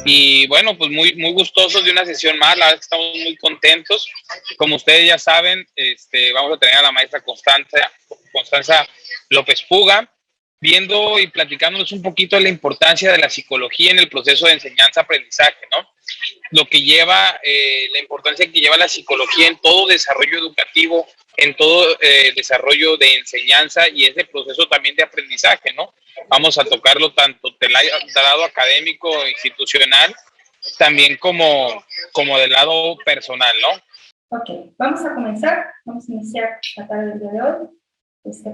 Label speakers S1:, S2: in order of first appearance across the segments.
S1: Y bueno, pues muy gustosos de una sesión más, la verdad es que estamos muy contentos. Como ustedes ya saben, vamos a tener a la maestra Constanza López Puga, viendo y platicándonos un poquito de la importancia de la psicología en el proceso de enseñanza-aprendizaje, ¿no? Lo que lleva, la importancia que lleva la psicología en todo desarrollo educativo, en todo desarrollo de enseñanza y ese proceso también de aprendizaje, ¿no? Vamos a tocarlo tanto del lado académico, institucional, también como del lado personal, ¿no?
S2: Ok, vamos a comenzar, vamos a iniciar la tarde del día de hoy.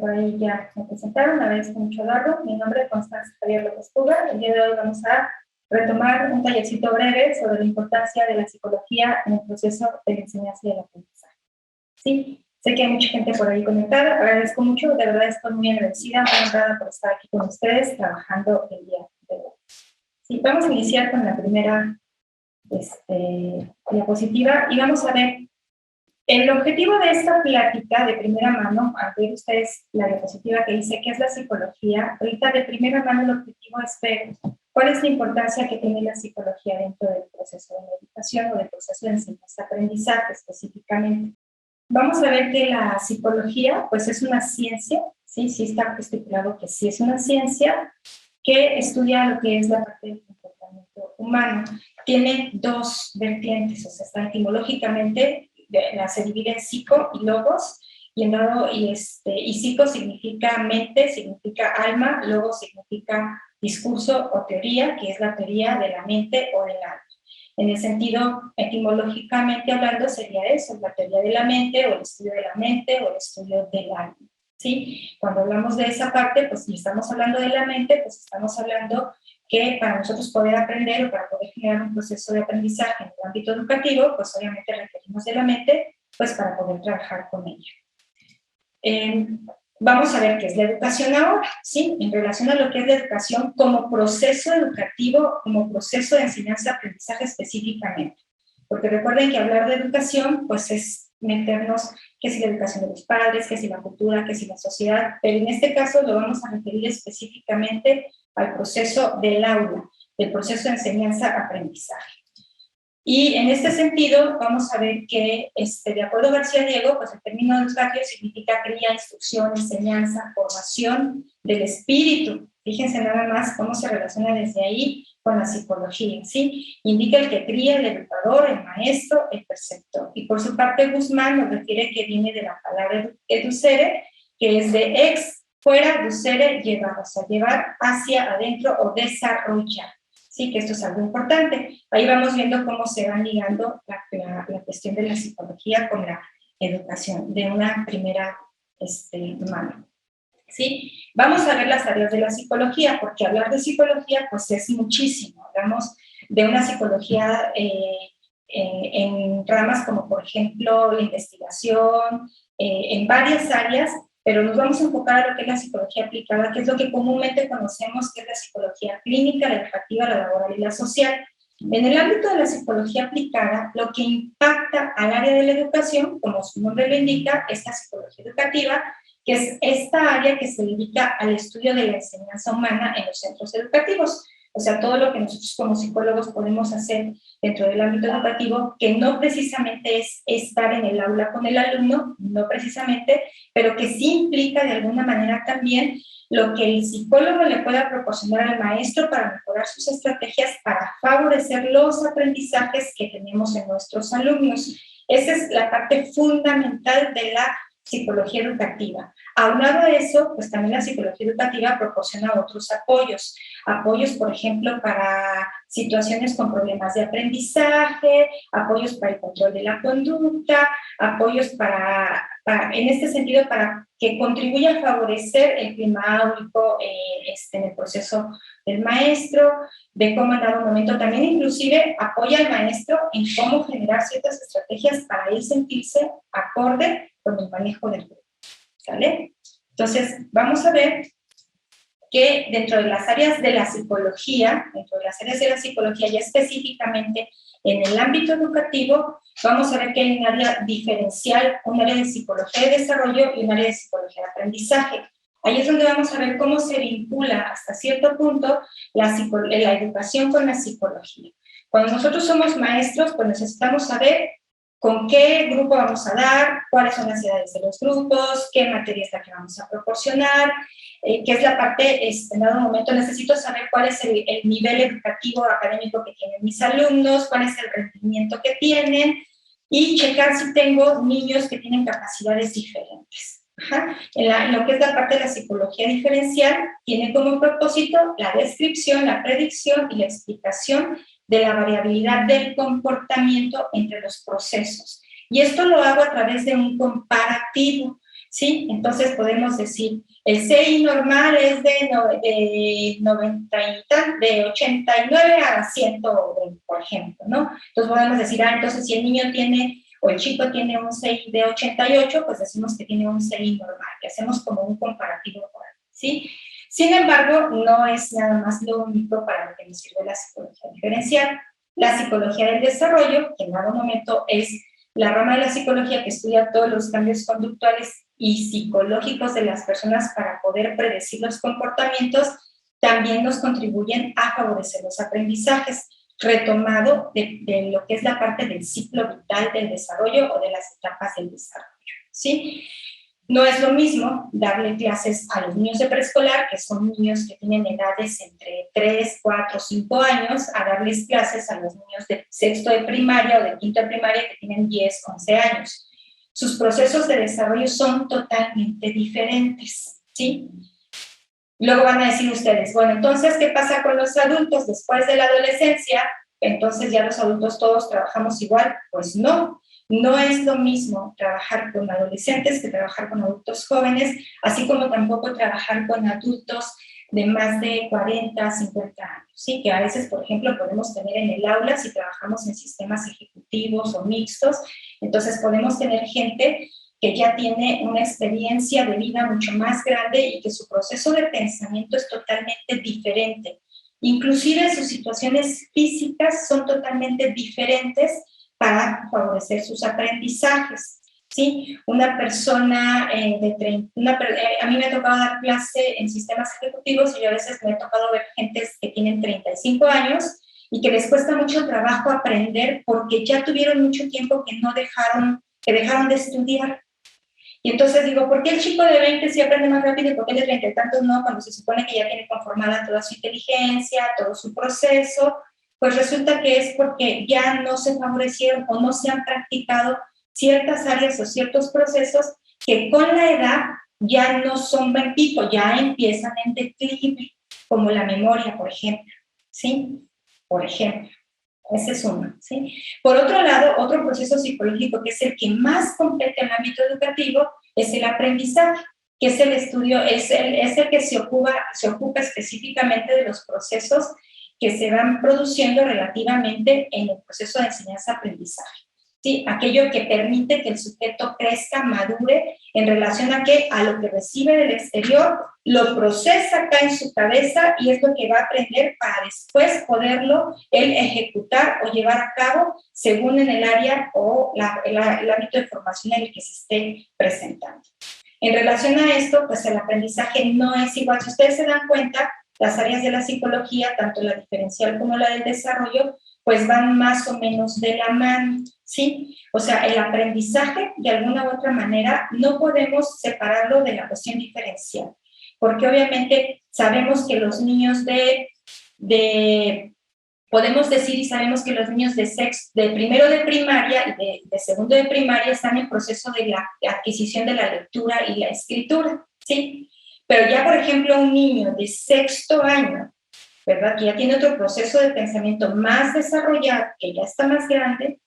S2: Por ahí ya me presentaron, agradezco mucho Eduardo. Mi nombre es Constanza Javier López Puga. El día de hoy vamos a retomar un tallercito breve sobre la importancia de la psicología en el proceso de la enseñanza y el aprendizaje. Sí, sé que hay mucha gente por ahí conectada, agradezco mucho, de verdad estoy muy agradecida, muy honrada por estar aquí con ustedes trabajando el día de hoy. Sí, vamos a iniciar con la primera diapositiva y vamos a ver el objetivo de esta plática de primera mano. Al ver ustedes la diapositiva que dice qué es la psicología, ahorita de primera mano el objetivo es ver cuál es la importancia que tiene la psicología dentro del proceso de la educación o del proceso de enseñanza-aprendizaje específicamente. Vamos a ver que la psicología pues es una ciencia, sí está estipulado que sí es una ciencia que estudia lo que es la parte del comportamiento humano. Tiene dos vertientes, o sea, está etimológicamente, se divide en psico y logos, y psico significa mente, significa alma, logos significa discurso o teoría, que es la teoría de la mente o del alma. En el sentido etimológicamente hablando sería eso, la teoría de la mente o el estudio de la mente o el estudio del alma. ¿Sí? Cuando hablamos de esa parte, pues si estamos hablando de la mente, pues estamos hablando que para nosotros poder aprender o para poder generar un proceso de aprendizaje en el ámbito educativo, pues obviamente requerimos de la mente, pues para poder trabajar con ella. Vamos a ver qué es la educación ahora, ¿sí? En relación a lo que es la educación como proceso educativo, como proceso de enseñanza-aprendizaje específicamente. Porque recuerden que hablar de educación, pues es meternos que si la educación de los padres, que si la cultura, que si la sociedad, pero en este caso lo vamos a referir específicamente al proceso del aula, del proceso de enseñanza-aprendizaje. Y en este sentido, vamos a ver que, de acuerdo a García Diego, pues el término educatio significa cría, instrucción, enseñanza, formación del espíritu. Fíjense nada más cómo se relaciona desde ahí con la psicología, ¿sí? Indica el que cría, el educador, el maestro, el preceptor. Y por su parte, Guzmán nos refiere que viene de la palabra educere, que es de ex, fuera, ducere, llevar, o sea, llevar hacia adentro o desarrollar. Sí, que esto es algo importante. Ahí vamos viendo cómo se va ligando la cuestión de la psicología con la educación de una primera mano. ¿Sí? Vamos a ver las áreas de la psicología, porque hablar de psicología pues es muchísimo. Hablamos de una psicología en ramas como por ejemplo la investigación, en varias áreas, pero nos vamos a enfocar a lo que es la psicología aplicada, que es lo que comúnmente conocemos que es la psicología clínica, la educativa, la laboral y la social. En el ámbito de la psicología aplicada, lo que impacta al área de la educación, como su nombre lo indica, es la psicología educativa, que es esta área que se dedica al estudio de la enseñanza humana en los centros educativos. O sea, todo lo que nosotros como psicólogos podemos hacer dentro del ámbito educativo, que no precisamente es estar en el aula con el alumno, no precisamente, pero que sí implica de alguna manera también lo que el psicólogo le pueda proporcionar al maestro para mejorar sus estrategias para favorecer los aprendizajes que tenemos en nuestros alumnos. Esa es la parte fundamental de la psicología educativa. Aunado a eso, pues también la psicología educativa proporciona otros apoyos. Apoyos, por ejemplo, para situaciones con problemas de aprendizaje, apoyos para el control de la conducta, apoyos en este sentido, para que contribuya a favorecer el clima áurico en el proceso del maestro, de cómo en dado momento también inclusive apoya al maestro en cómo generar ciertas estrategias para él sentirse acorde con el manejo del grupo, ¿sale? Entonces, vamos a ver que dentro de las áreas de la psicología, ya específicamente en el ámbito educativo, vamos a ver que hay un área diferencial, un área de psicología de desarrollo y un área de psicología de aprendizaje. Ahí es donde vamos a ver cómo se vincula hasta cierto punto la educación con la psicología. Cuando nosotros somos maestros, pues necesitamos saber con qué grupo vamos a dar, cuáles son las edades de los grupos, qué materia es la que vamos a proporcionar, qué es la parte, en dado momento necesito saber cuál es el nivel educativo académico que tienen mis alumnos, cuál es el rendimiento que tienen, y checar si tengo niños que tienen capacidades diferentes. En lo que es la parte de la psicología diferencial, tiene como propósito la descripción, la predicción y la explicación de la variabilidad del comportamiento entre los procesos. Y esto lo hago a través de un comparativo, ¿sí? Entonces podemos decir, el CI normal es de 89 a 120, por ejemplo, ¿no? Entonces podemos decir, entonces si el niño tiene, o el chico tiene un CI de 88, pues decimos que tiene un CI normal, que hacemos como un comparativo, ¿sí? Sin embargo, no es nada más lo único para lo que nos sirve la psicología diferencial. La psicología del desarrollo, que en algún momento es la rama de la psicología que estudia todos los cambios conductuales y psicológicos de las personas para poder predecir los comportamientos, también nos contribuyen a favorecer los aprendizajes, retomado de lo que es la parte del ciclo vital del desarrollo o de las etapas del desarrollo, ¿sí? No es lo mismo darle clases a los niños de preescolar, que son niños que tienen edades entre 3, 4, 5 años, a darles clases a los niños de sexto de primaria o de quinto de primaria que tienen 10, 11 años. Sus procesos de desarrollo son totalmente diferentes, ¿sí? Luego van a decir ustedes, bueno, entonces, ¿qué pasa con los adultos después de la adolescencia? Entonces ya los adultos todos trabajamos igual. Pues no. No es lo mismo trabajar con adolescentes que trabajar con adultos jóvenes, así como tampoco trabajar con adultos de más de 40, 50 años, ¿sí? Que a veces, por ejemplo, podemos tener en el aula, si trabajamos en sistemas ejecutivos o mixtos, entonces podemos tener gente que ya tiene una experiencia de vida mucho más grande y que su proceso de pensamiento es totalmente diferente. Inclusive sus situaciones físicas son totalmente diferentes para favorecer sus aprendizajes, ¿sí? Una persona a mí me ha tocado dar clase en sistemas ejecutivos y yo a veces me ha tocado ver gente que tienen 35 años y que les cuesta mucho trabajo aprender porque ya tuvieron mucho tiempo que dejaron de estudiar. Y entonces digo, ¿por qué el chico de 20 sí aprende más rápido y por qué el de 30 y tantos no? Cuando se supone que ya tiene conformada toda su inteligencia, todo su proceso. Pues resulta que es porque ya no se favorecieron o no se han practicado ciertas áreas o ciertos procesos que con la edad ya no son buen tipo, ya empiezan en declive, como la memoria, por ejemplo, ¿sí? Por ejemplo, ese es uno, ¿sí? Por otro lado, otro proceso psicológico que es el que más compete en el ámbito educativo es el aprendizaje, que es el estudio, es el que se ocupa específicamente de los procesos que se van produciendo relativamente en el proceso de enseñanza-aprendizaje, ¿sí? Aquello que permite que el sujeto crezca, madure en relación a lo que recibe del exterior, lo procesa acá en su cabeza y es lo que va a aprender para después poderlo él ejecutar o llevar a cabo según en el área o el ámbito de formación en el que se esté presentando. En relación a esto, pues el aprendizaje no es igual. Si ustedes se dan cuenta, las áreas de la psicología, tanto la diferencial como la del desarrollo, pues van más o menos de la mano, ¿sí? O sea, el aprendizaje, de alguna u otra manera, no podemos separarlo de la cuestión diferencial, porque obviamente sabemos que los niños podemos decir y sabemos que los niños de primero de primaria y de segundo de primaria están en proceso de la adquisición de la lectura y la escritura, ¿sí? Pero ya, por ejemplo, un niño de sexto año, ¿verdad? Que ya tiene otro proceso de pensamiento más desarrollado, que ya está más grande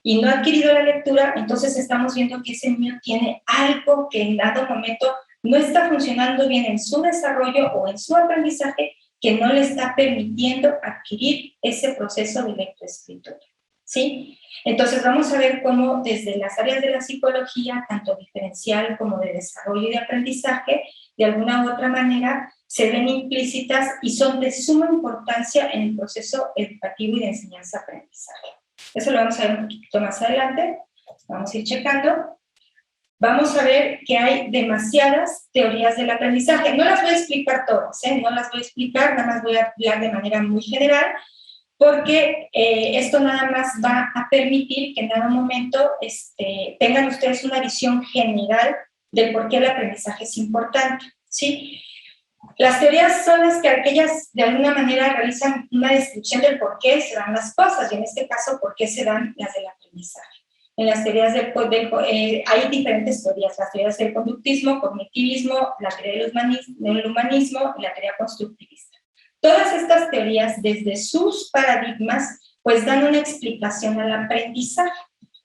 S2: y no ha adquirido la lectura, entonces estamos viendo que ese niño tiene algo que en dado momento no está funcionando bien en su desarrollo o en su aprendizaje, que no le está permitiendo adquirir ese proceso de lectoescritura, ¿sí? Entonces vamos a ver cómo desde las áreas de la psicología, tanto diferencial como de desarrollo y de aprendizaje, de alguna u otra manera se ven implícitas y son de suma importancia en el proceso educativo y de enseñanza-aprendizaje. Eso lo vamos a ver un poquito más adelante, vamos a ir checando. vamos a ver que hay demasiadas teorías del aprendizaje. No las voy a explicar todas, no las voy a explicar, nada más voy a hablar de manera muy general, porque esto nada más va a permitir que en algún momento tengan ustedes una visión general del por qué el aprendizaje es importante, ¿sí? Las teorías son las que aquellas de alguna manera realizan una descripción del por qué se dan las cosas, y en este caso, por qué se dan las del aprendizaje. En las teorías hay diferentes teorías, las teorías del conductismo, cognitivismo, la teoría del humanismo y la teoría constructivista. Todas estas teorías, desde sus paradigmas, pues dan una explicación al aprendizaje.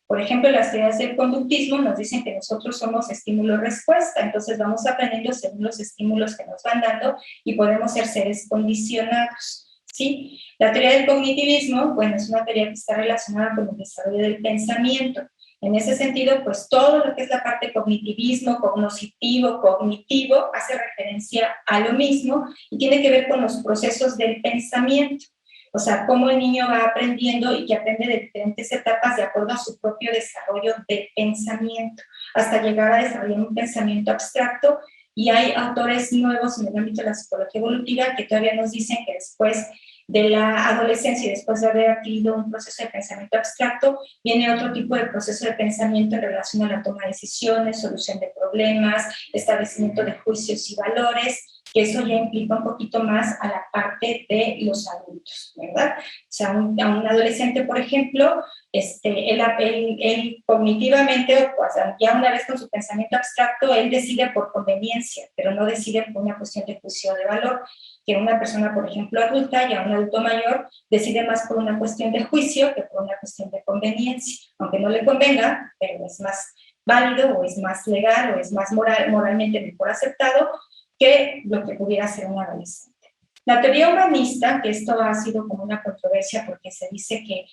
S2: Por ejemplo, las teorías del conductismo nos dicen que nosotros somos estímulo-respuesta, entonces vamos aprendiendo según los estímulos que nos van dando y podemos ser seres condicionados, ¿sí? La teoría del cognitivismo, bueno, es una teoría que está relacionada con el desarrollo del pensamiento. En ese sentido, pues todo lo que es la parte cognitivismo, cognoscitivo, cognitivo, hace referencia a lo mismo y tiene que ver con los procesos del pensamiento. O sea, cómo el niño va aprendiendo y que aprende de diferentes etapas de acuerdo a su propio desarrollo de pensamiento, hasta llegar a desarrollar un pensamiento abstracto. Y hay autores nuevos en el ámbito de la psicología evolutiva que todavía nos dicen que después de la adolescencia y después de haber adquirido un proceso de pensamiento abstracto, viene otro tipo de proceso de pensamiento en relación a la toma de decisiones, solución de problemas, establecimiento de juicios y valores, que eso ya implica un poquito más a la parte de los adultos, ¿verdad? O sea, a un adolescente, por ejemplo, él cognitivamente, o sea, ya una vez con su pensamiento abstracto, él decide por conveniencia, pero no decide por una cuestión de juicio de valor, que una persona, por ejemplo, adulta, ya un adulto mayor, decide más por una cuestión de juicio que por una cuestión de conveniencia, aunque no le convenga, pero es más válido o es más legal o es más moralmente mejor aceptado que lo que pudiera ser un adolescente. La teoría humanista, que esto ha sido como una controversia porque se dice que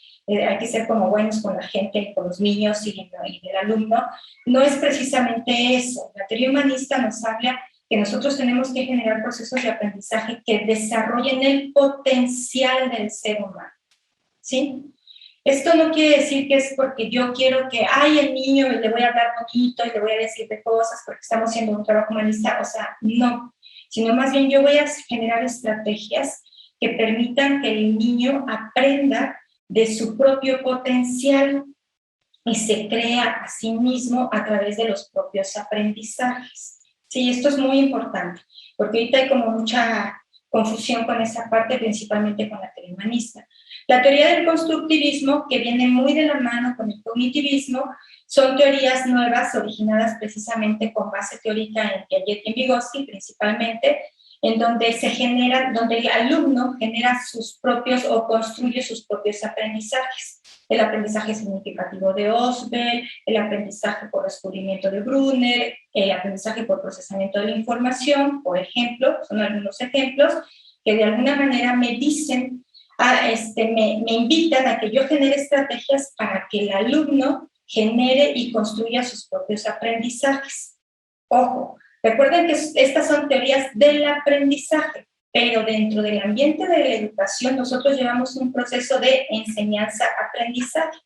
S2: hay que ser como buenos con la gente y con los niños y el alumno, no es precisamente eso. La teoría humanista nos habla que nosotros tenemos que generar procesos de aprendizaje que desarrollen el potencial del ser humano, ¿sí? Esto no quiere decir que es porque yo quiero que, ay, el niño, le voy a hablar bonito y le voy a decir de cosas porque estamos haciendo un trabajo humanista, o sea, no, sino más bien yo voy a generar estrategias que permitan que el niño aprenda de su propio potencial y se crea a sí mismo a través de los propios aprendizajes. Sí, esto es muy importante, porque ahorita hay como mucha confusión con esa parte, principalmente con la teoría humanista. La teoría del constructivismo, que viene muy de la mano con el cognitivismo, son teorías nuevas originadas precisamente con base teórica en Piaget y en Vygotsky principalmente, en donde donde el alumno genera sus propios o construye sus propios aprendizajes. El aprendizaje significativo de Oswald, el aprendizaje por descubrimiento de Brunner, el aprendizaje por procesamiento de la información, por ejemplo, son algunos ejemplos que de alguna manera me dicen, me invitan a que yo genere estrategias para que el alumno genere y construya sus propios aprendizajes. Ojo, recuerden que estas son teorías del aprendizaje, pero dentro del ambiente de la educación nosotros llevamos un proceso de enseñanza-aprendizaje.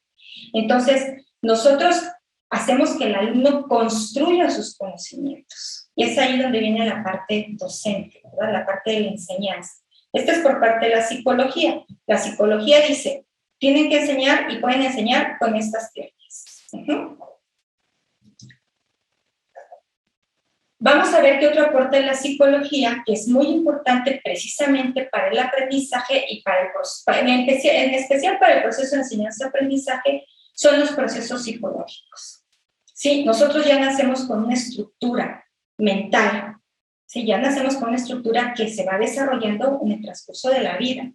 S2: Entonces, nosotros hacemos que el alumno construya sus conocimientos. Y es ahí donde viene la parte docente, ¿verdad? La parte de la enseñanza. Esto es por parte de la psicología. La psicología dice, tienen que enseñar y pueden enseñar con estas teorías. Vamos a ver qué otro aporta la psicología, que es muy importante precisamente para el aprendizaje y en especial para el proceso de enseñanza-aprendizaje, son los procesos psicológicos. Sí, nosotros ya nacemos con una estructura mental, sí, ya nacemos con una estructura que se va desarrollando en el transcurso de la vida.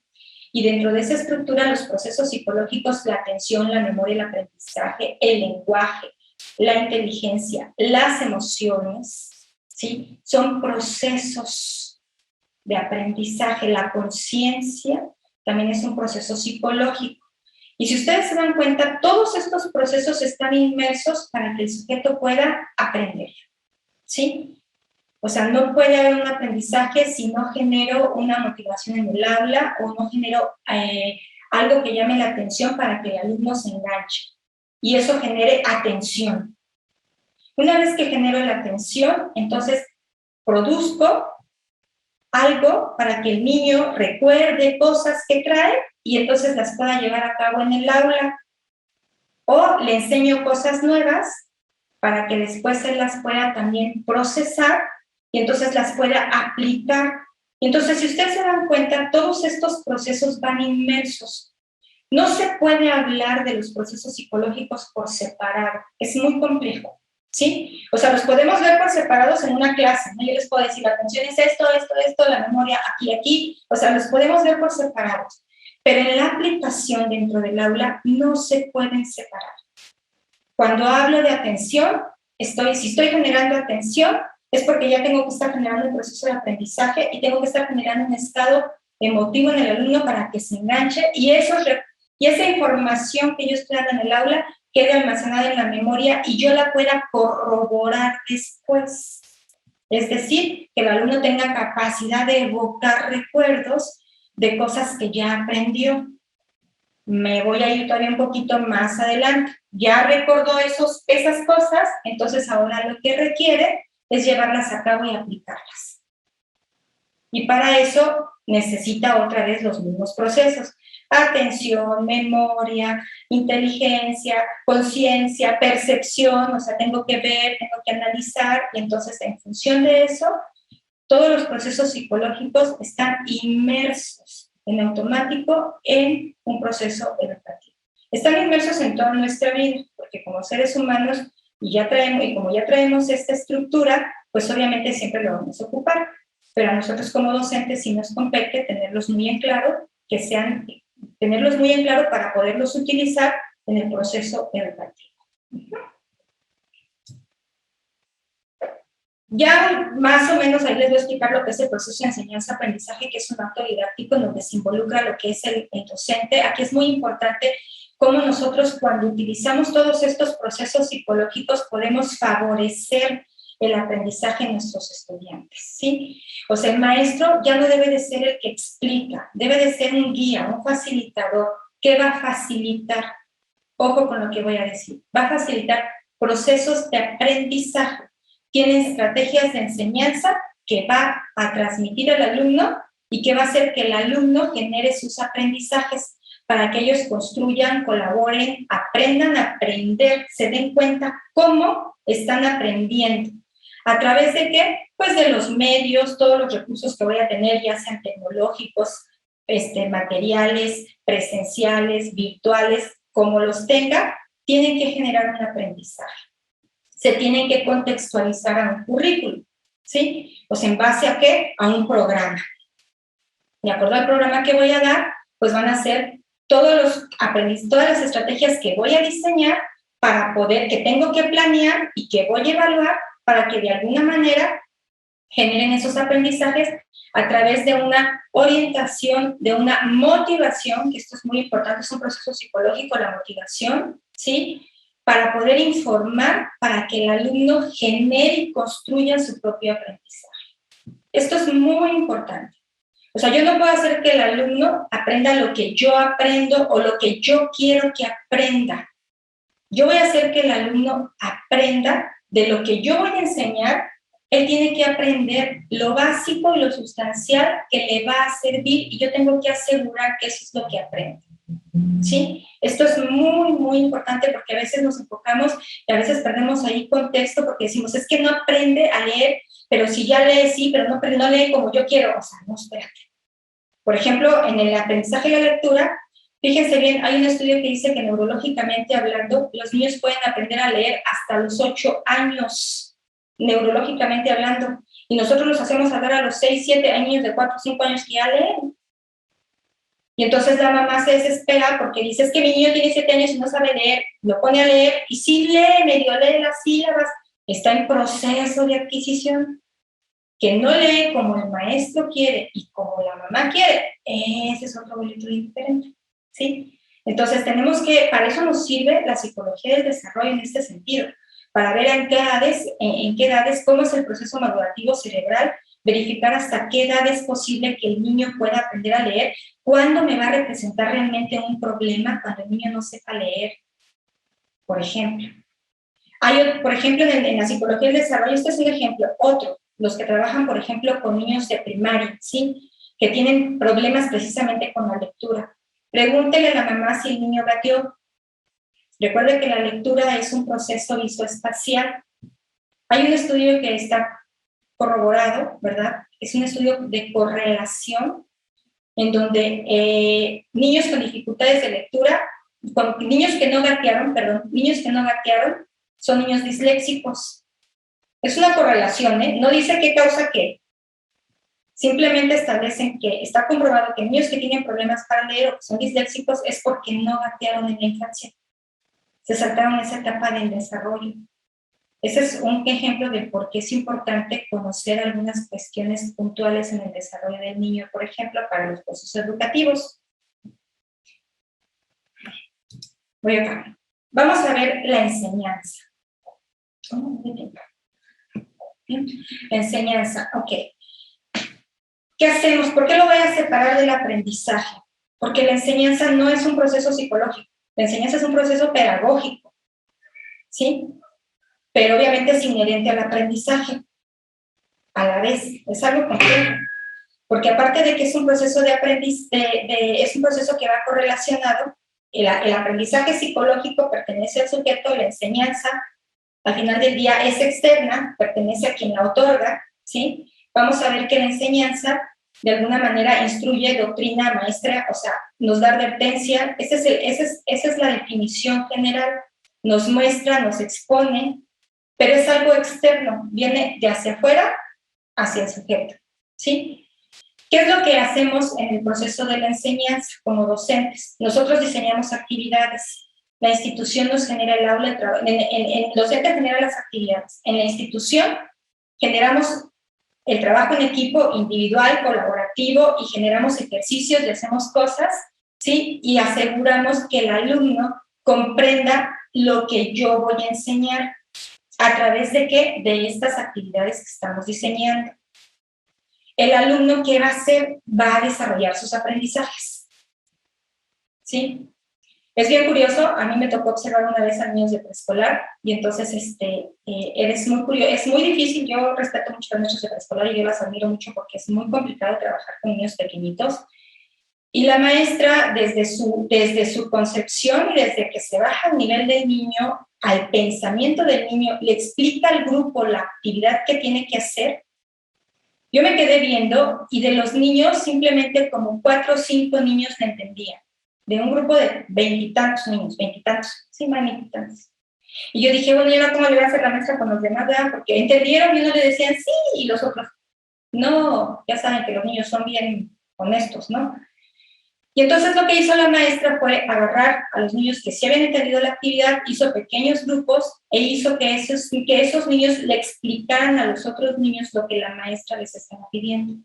S2: Y dentro de esa estructura, los procesos psicológicos, la atención, la memoria, el aprendizaje, el lenguaje, la inteligencia, las emociones, ¿sí? Son procesos de aprendizaje. La conciencia también es un proceso psicológico. Y si ustedes se dan cuenta, todos estos procesos están inmersos para que el sujeto pueda aprender, ¿sí? O sea, no puede haber un aprendizaje si no genero una motivación en el aula o no genero algo que llame la atención para que el alumno se enganche. Y eso genere atención. Una vez que genero la atención, entonces produzco algo para que el niño recuerde cosas que trae y entonces las pueda llevar a cabo en el aula. O le enseño cosas nuevas para que después él las pueda también procesar y entonces las pueda aplicar. Entonces, si ustedes se dan cuenta, todos estos procesos van inmersos. No se puede hablar de los procesos psicológicos por separado, es muy complejo, ¿sí? O sea, los podemos ver por separados en una clase, ¿no? Yo les puedo decir, la atención es esto, la memoria aquí, o sea, los podemos ver por separados, pero en la aplicación dentro del aula no se pueden separar. Cuando hablo de atención, si estoy generando atención, es porque ya tengo que estar generando un proceso de aprendizaje y tengo que estar generando un estado emotivo en el alumno para que se enganche y esa información que yo estoy dando en el aula quede almacenada en la memoria y yo la pueda corroborar después. Es decir, que el alumno tenga capacidad de evocar recuerdos de cosas que ya aprendió. Me voy a ir todavía un poquito más adelante. Ya recordó esas cosas, entonces ahora lo que requiere es llevarlas a cabo y aplicarlas. Y para eso necesita otra vez los mismos procesos. Atención, memoria, inteligencia, conciencia, percepción, o sea, tengo que ver, tengo que analizar, y entonces en función de eso, todos los procesos psicológicos están inmersos en automático en un proceso educativo. Están inmersos en toda nuestra vida, porque como seres humanos, como ya traemos esta estructura, pues obviamente siempre lo vamos a ocupar, pero a nosotros como docentes sí nos compete tenerlos muy en claro, tenerlos muy en claro para poderlos utilizar en el proceso educativo. Ya más o menos ahí les voy a explicar lo que es el proceso de enseñanza-aprendizaje, que es un acto didáctico en donde se involucra lo que es el docente. Aquí es muy importante cómo nosotros cuando utilizamos todos estos procesos psicológicos podemos favorecer el aprendizaje en nuestros estudiantes, ¿sí? O sea, el maestro ya no debe de ser el que explica, debe de ser un guía, un facilitador. ¿Qué va a facilitar? Ojo con lo que voy a decir. Va a facilitar procesos de aprendizaje. Tiene estrategias de enseñanza que va a transmitir al alumno y que va a hacer que el alumno genere sus aprendizajes para que ellos construyan, colaboren, aprendan a aprender, se den cuenta cómo están aprendiendo. ¿A través de qué? Pues de los medios, todos los recursos que voy a tener, ya sean tecnológicos, materiales, presenciales, virtuales, como los tenga, tienen que generar un aprendizaje. Se tienen que contextualizar a un currículum, ¿sí? Pues en base a qué? A un programa. De acuerdo al programa que voy a dar, pues van a ser todas las estrategias que voy a diseñar para poder, que tengo que planear y que voy a evaluar para que de alguna manera generen esos aprendizajes a través de una orientación, de una motivación, que esto es muy importante, es un proceso psicológico, la motivación, ¿sí? Para poder informar, para que el alumno genere y construya su propio aprendizaje. Esto es muy importante. O sea, yo no puedo hacer que el alumno aprenda lo que yo aprendo o lo que yo quiero que aprenda. Yo voy a hacer que el alumno aprenda de lo que yo voy a enseñar. Él tiene que aprender lo básico y lo sustancial que le va a servir y yo tengo que asegurar que eso es lo que aprende. ¿Sí? Esto es muy, muy importante porque a veces nos enfocamos y a veces perdemos ahí contexto porque decimos, es que no aprende a leer, pero si ya lee, sí, pero no lee como yo quiero. O sea, no, espérate. Por ejemplo, en el aprendizaje de la lectura, fíjense bien, hay un estudio que dice que neurológicamente hablando, los niños pueden aprender a leer hasta los 8 años, neurológicamente hablando, y nosotros los hacemos hablar a los 6, 7 años, de 4, 5 años que ya leen. Y entonces la mamá se desespera porque dice, es que mi niño tiene 7 años y no sabe leer, lo pone a leer, y sí lee, medio lee las sílabas, está en proceso de adquisición. Que no lee como el maestro quiere y como la mamá quiere, ese es otro boleto diferente, ¿sí? Entonces tenemos que, para eso nos sirve la psicología del desarrollo en este sentido, para ver en qué edades, cómo es el proceso madurativo cerebral, verificar hasta qué edad es posible que el niño pueda aprender a leer, cuándo me va a representar realmente un problema cuando el niño no sepa leer, por ejemplo. Por ejemplo, en la psicología del desarrollo, este es un ejemplo. Otro, los que trabajan, por ejemplo, con niños de primaria, ¿sí? Que tienen problemas precisamente con la lectura. Pregúntele a la mamá si el niño gateó. Recuerde que la lectura es un proceso visoespacial. Hay un estudio que está corroborado, ¿verdad? Es un estudio de correlación en donde niños con dificultades de lectura, niños que no gatearon, son niños disléxicos. Es una correlación, ¿eh? No dice qué causa qué. Simplemente establecen que está comprobado que niños que tienen problemas para leer o que son disléxicos es porque no gatearon en la infancia. Se saltaron esa etapa del desarrollo. Ese es un ejemplo de por qué es importante conocer algunas cuestiones puntuales en el desarrollo del niño, por ejemplo, para los procesos educativos. Voy acá. Vamos a ver la enseñanza. La enseñanza, ok. ¿Qué hacemos? ¿Por qué lo voy a separar del aprendizaje? Porque la enseñanza no es un proceso psicológico, la enseñanza es un proceso pedagógico, ¿sí? Pero obviamente es inherente al aprendizaje. A la vez, es algo complejo. Porque aparte de que es un proceso de aprendizaje, es un proceso que va correlacionado, el aprendizaje psicológico pertenece al sujeto, la enseñanza, al final del día, es externa, pertenece a quien la otorga, ¿sí? Vamos a ver que la enseñanza, de alguna manera, instruye, doctrina, maestra, o sea, nos da advertencia, esa es la definición general, nos muestra, nos expone, pero es algo externo, viene de hacia afuera hacia el sujeto, ¿sí? ¿Qué es lo que hacemos en el proceso de la enseñanza como docentes? Nosotros diseñamos actividades, la institución nos genera el aula, el docente genera las actividades, en la institución generamos el trabajo en equipo individual, colaborativo, y generamos ejercicios y hacemos cosas, ¿sí? Y aseguramos que el alumno comprenda lo que yo voy a enseñar. ¿A través de qué? De estas actividades que estamos diseñando. El alumno, ¿qué va a hacer? Va a desarrollar sus aprendizajes, ¿sí? Es bien curioso, a mí me tocó observar una vez a niños de preescolar, y entonces es muy curioso, es muy difícil. Yo respeto mucho a los niños de preescolar y yo las admiro mucho porque es muy complicado trabajar con niños pequeñitos. Y la maestra, desde su concepción y desde que se baja al nivel del niño, al pensamiento del niño, le explica al grupo la actividad que tiene que hacer. Yo me quedé viendo, y de los niños, simplemente como 4 o 5 niños me entendían. De un grupo de 20 y tantos niños, 20 y tantos, sí, más 20 y tantos. Y yo dije, bueno, ¿y ahora cómo le va a hacer la maestra con los demás? ¿Verdad? Porque entendieron y uno le decían sí, y los otros no. Ya saben que los niños son bien honestos, ¿no? Y entonces lo que hizo la maestra fue agarrar a los niños que sí habían entendido la actividad, hizo pequeños grupos e hizo que esos niños le explicaran a los otros niños lo que la maestra les estaba pidiendo.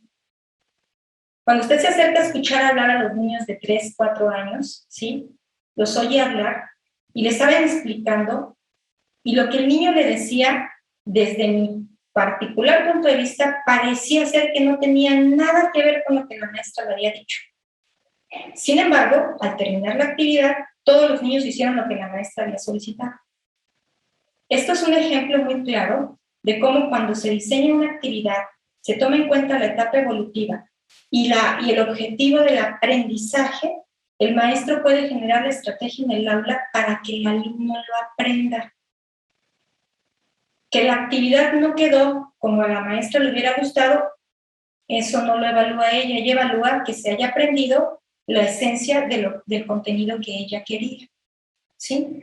S2: Cuando usted se acerca a escuchar hablar a los niños de 3, 4 años, ¿sí? Los oye hablar y les estaban explicando, y lo que el niño le decía, desde mi particular punto de vista, parecía ser que no tenía nada que ver con lo que la maestra le había dicho. Sin embargo, al terminar la actividad, todos los niños hicieron lo que la maestra había solicitado. Esto es un ejemplo muy claro de cómo, cuando se diseña una actividad, se toma en cuenta la etapa evolutiva y el objetivo del aprendizaje, el maestro puede generar la estrategia en el aula para que el alumno lo aprenda. Que la actividad no quedó como a la maestra le hubiera gustado, eso no lo evalúa ella evalúa que se haya aprendido la esencia del contenido que ella quería, ¿sí?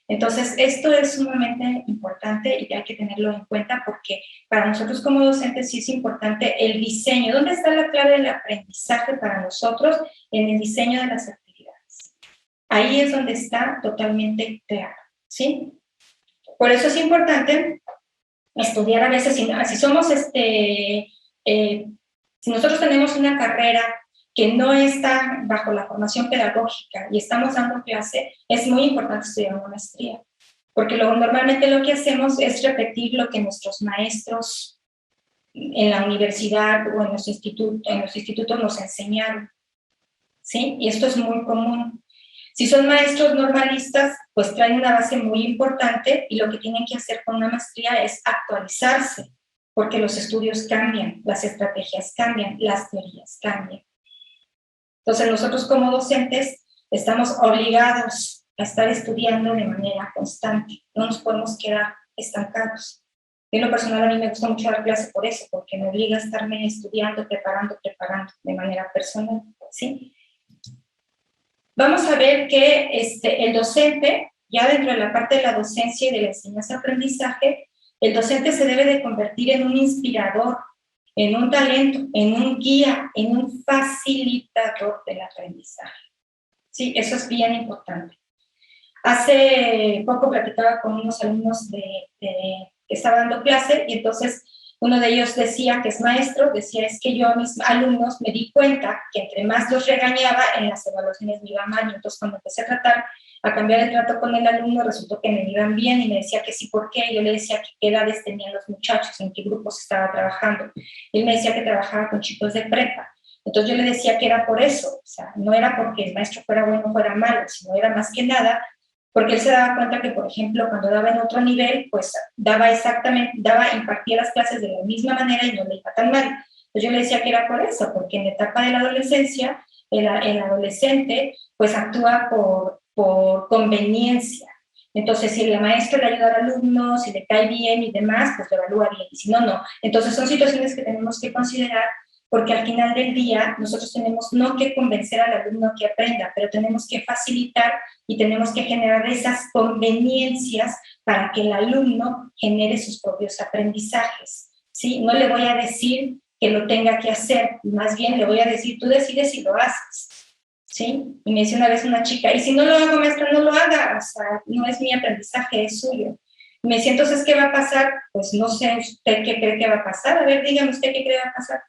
S2: Entonces, esto es sumamente importante y hay que tenerlo en cuenta, porque para nosotros como docentes sí es importante el diseño. ¿Dónde está la clave del aprendizaje para nosotros? En el diseño de las actividades. Ahí es donde está totalmente claro, ¿sí? Por eso es importante estudiar a veces, si somos, si nosotros tenemos una carrera que no está bajo la formación pedagógica y estamos dando clase, es muy importante estudiar una maestría, porque normalmente lo que hacemos es repetir lo que nuestros maestros en la universidad o en los institutos nos enseñaron, ¿sí? Y esto es muy común. Si son maestros normalistas, pues traen una base muy importante y lo que tienen que hacer con una maestría es actualizarse, porque los estudios cambian, las estrategias cambian, las teorías cambian. Entonces nosotros como docentes estamos obligados a estar estudiando de manera constante, no nos podemos quedar estancados. En lo personal a mí me gusta mucho dar clase por eso, porque me obliga a estarme estudiando, preparando de manera personal, ¿sí? Vamos a ver que el docente, ya dentro de la parte de la docencia y de la enseñanza-aprendizaje, el docente se debe de convertir en un inspirador, en un talento, en un guía, en un facilitador del aprendizaje. Sí, eso es bien importante. Hace poco platicaba con unos alumnos que estaba dando clase y entonces uno de ellos decía, que es maestro, decía, es que yo a mis alumnos me di cuenta que entre más los regañaba, en las evaluaciones me iba mal. Y entonces cuando empecé a cambiar el trato con el alumno, resultó que me iban bien y me decía que sí, ¿por qué? Yo le decía que qué edades tenían los muchachos, en qué grupos estaba trabajando. Él me decía que trabajaba con chicos de prepa. Entonces yo le decía que era por eso, o sea, no era porque el maestro fuera bueno o fuera malo, sino era más que nada porque él se daba cuenta que, por ejemplo, cuando daba en otro nivel, pues impartía las clases de la misma manera y no le iba tan mal. Entonces yo le decía que era por eso, porque en la etapa de la adolescencia, el adolescente pues actúa por conveniencia. Entonces, si el maestro le ayuda al alumno, si le cae bien y demás, pues lo evalúa bien, y si no, no. Entonces son situaciones que tenemos que considerar, porque al final del día nosotros tenemos no que convencer al alumno que aprenda, pero tenemos que facilitar y tenemos que generar esas conveniencias para que el alumno genere sus propios aprendizajes, ¿sí? No le voy a decir que lo tenga que hacer, más bien le voy a decir, tú decides si lo haces, ¿sí? Y me dice una vez una chica, y si no lo hago, maestra, no lo haga, o sea, no es mi aprendizaje, es suyo. Y me dice, entonces, ¿qué va a pasar? Pues no sé usted qué cree que va a pasar, a ver, dígame usted qué cree que va a pasar.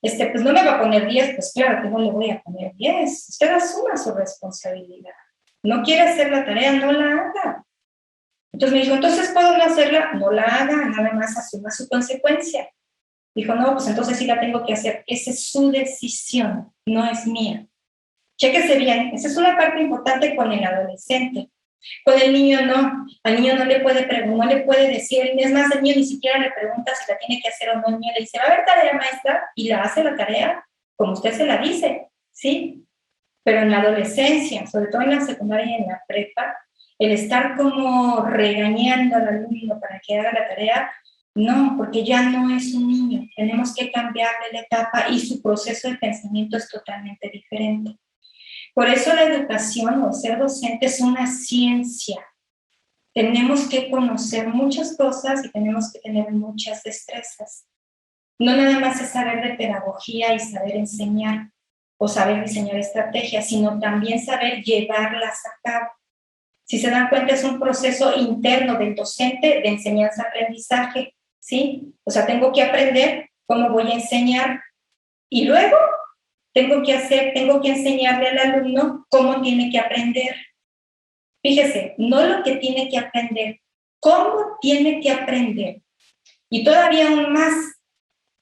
S2: Pues no me va a poner 10, pues claro que no le voy a poner 10. Usted asuma su responsabilidad. No quiere hacer la tarea, no la haga. Entonces me dijo, ¿entonces puedo no hacerla? No la haga, nada más asuma su consecuencia. Dijo, no, pues entonces sí la tengo que hacer. Esa es su decisión, no es mía. Chéquese bien, esa es una parte importante con el adolescente. Con el niño no, al niño no le puede decir, es más, el niño ni siquiera le pregunta si la tiene que hacer o no, el niño le dice, va a haber tarea, maestra, y la hace la tarea como usted se la dice, ¿sí? Pero en la adolescencia, sobre todo en la secundaria y en la prepa, el estar como regañando al alumno para que haga la tarea, no, porque ya no es un niño, tenemos que cambiarle la etapa y su proceso de pensamiento es totalmente diferente. Por eso la educación o ser docente es una ciencia. Tenemos que conocer muchas cosas y tenemos que tener muchas destrezas. No nada más es saber de pedagogía y saber enseñar o saber diseñar estrategias, sino también saber llevarlas a cabo. Si se dan cuenta, es un proceso interno del docente de enseñanza-aprendizaje, ¿sí? O sea, tengo que aprender cómo voy a enseñar y luego tengo que enseñarle al alumno cómo tiene que aprender. Fíjese, no lo que tiene que aprender, cómo tiene que aprender. Y todavía aún más,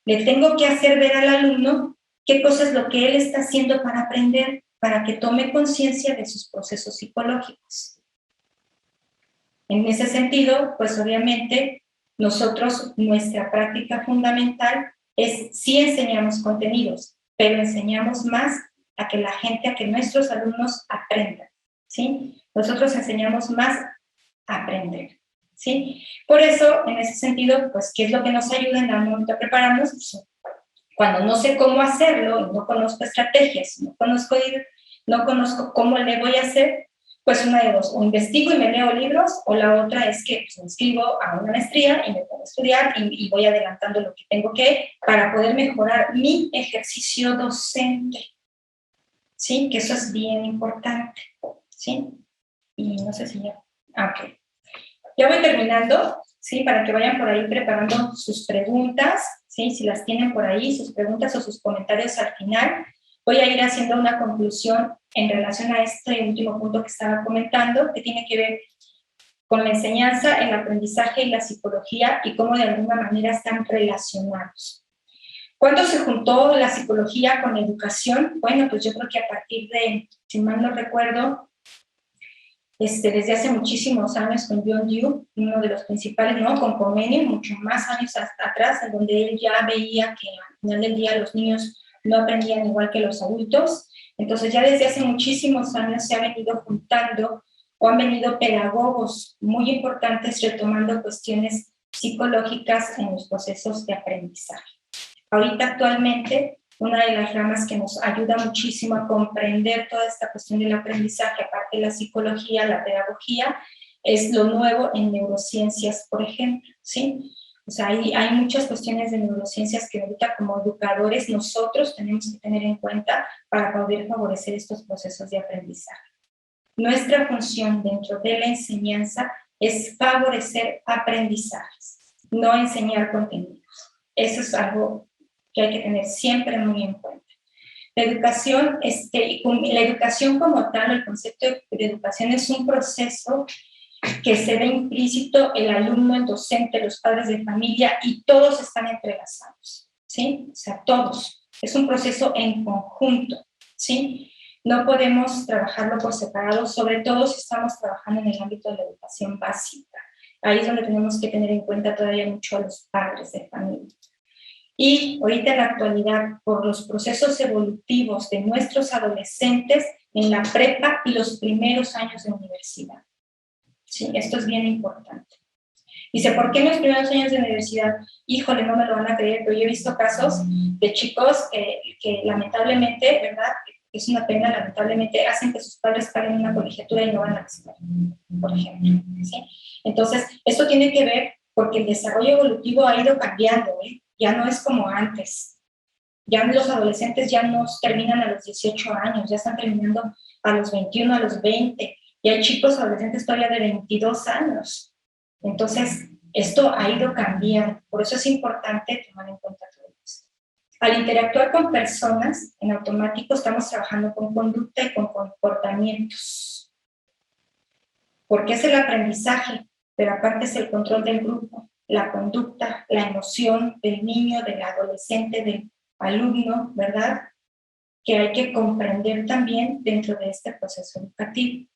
S2: le tengo que hacer ver al alumno qué cosa es lo que él está haciendo para aprender, para que tome conciencia de sus procesos psicológicos. En ese sentido, pues obviamente, nosotros, nuestra práctica fundamental es sí enseñamos contenidos, pero enseñamos más a que nuestros alumnos aprendan, ¿sí? Nosotros enseñamos más a aprender, ¿sí? Por eso, en ese sentido, pues, ¿qué es lo que nos ayuda en el momento de prepararnos? Pues, cuando no sé cómo hacerlo, no conozco estrategias, no conozco cómo le voy a hacer, pues una de dos, o investigo y me leo libros, o la otra es que pues, me inscribo a una maestría y me pongo a estudiar y voy adelantando lo que tengo que para poder mejorar mi ejercicio docente, ¿sí? Que eso es bien importante, ¿sí? Y no sé si ya... Ok. Ya voy terminando, ¿sí? Para que vayan por ahí preparando sus preguntas, ¿sí? Si las tienen por ahí, sus preguntas o sus comentarios al final. Voy a ir haciendo una conclusión en relación a este último punto que estaba comentando, que tiene que ver con la enseñanza, el aprendizaje y la psicología y cómo de alguna manera están relacionados. ¿Cuándo se juntó la psicología con la educación? Bueno, pues yo creo que a partir de, si mal no recuerdo, desde hace muchísimos años con John Dewey, uno de los principales, ¿no? Con Comenius, mucho más años atrás, en donde él ya veía que al final del día los niños no aprendían igual que los adultos. Entonces ya desde hace muchísimos años se ha venido juntando o han venido pedagogos muy importantes retomando cuestiones psicológicas en los procesos de aprendizaje. Ahorita actualmente una de las ramas que nos ayuda muchísimo a comprender toda esta cuestión del aprendizaje, aparte de la psicología, la pedagogía, es lo nuevo en neurociencias, por ejemplo, ¿sí? O sea, hay muchas cuestiones de neurociencias que ahorita como educadores nosotros tenemos que tener en cuenta para poder favorecer estos procesos de aprendizaje. Nuestra función dentro de la enseñanza es favorecer aprendizajes, no enseñar contenidos. Eso es algo que hay que tener siempre muy en cuenta. La educación como tal, el concepto de educación es un proceso que se ve implícito el alumno, el docente, los padres de familia y todos están entrelazados, ¿sí? O sea, todos. Es un proceso en conjunto, ¿sí? No podemos trabajarlo por separado, sobre todo si estamos trabajando en el ámbito de la educación básica. Ahí es donde tenemos que tener en cuenta todavía mucho a los padres de familia. Y ahorita en la actualidad, por los procesos evolutivos de nuestros adolescentes en la prepa y los primeros años de universidad. Sí, esto es bien importante. Dice, ¿por qué en los primeros años de universidad? Híjole, no me lo van a creer, pero yo he visto casos de chicos que lamentablemente, ¿verdad? Es una pena, lamentablemente, hacen que sus padres paguen una colegiatura y no van a la escuela, por ejemplo. ¿Sí? Entonces, esto tiene que ver porque el desarrollo evolutivo ha ido cambiando, ¿eh? Ya no es como antes. Ya los adolescentes ya no terminan a los 18 años, ya están terminando a los 21, a los 20. Y hay chicos adolescentes todavía de 22 años. Entonces, esto ha ido cambiando. Por eso es importante tomar en cuenta todo esto. Al interactuar con personas, en automático estamos trabajando con conducta y con comportamientos. Porque es el aprendizaje, pero aparte es el control del grupo, la conducta, la emoción del niño, del adolescente, del alumno, ¿verdad? Que hay que comprender también dentro de este proceso educativo.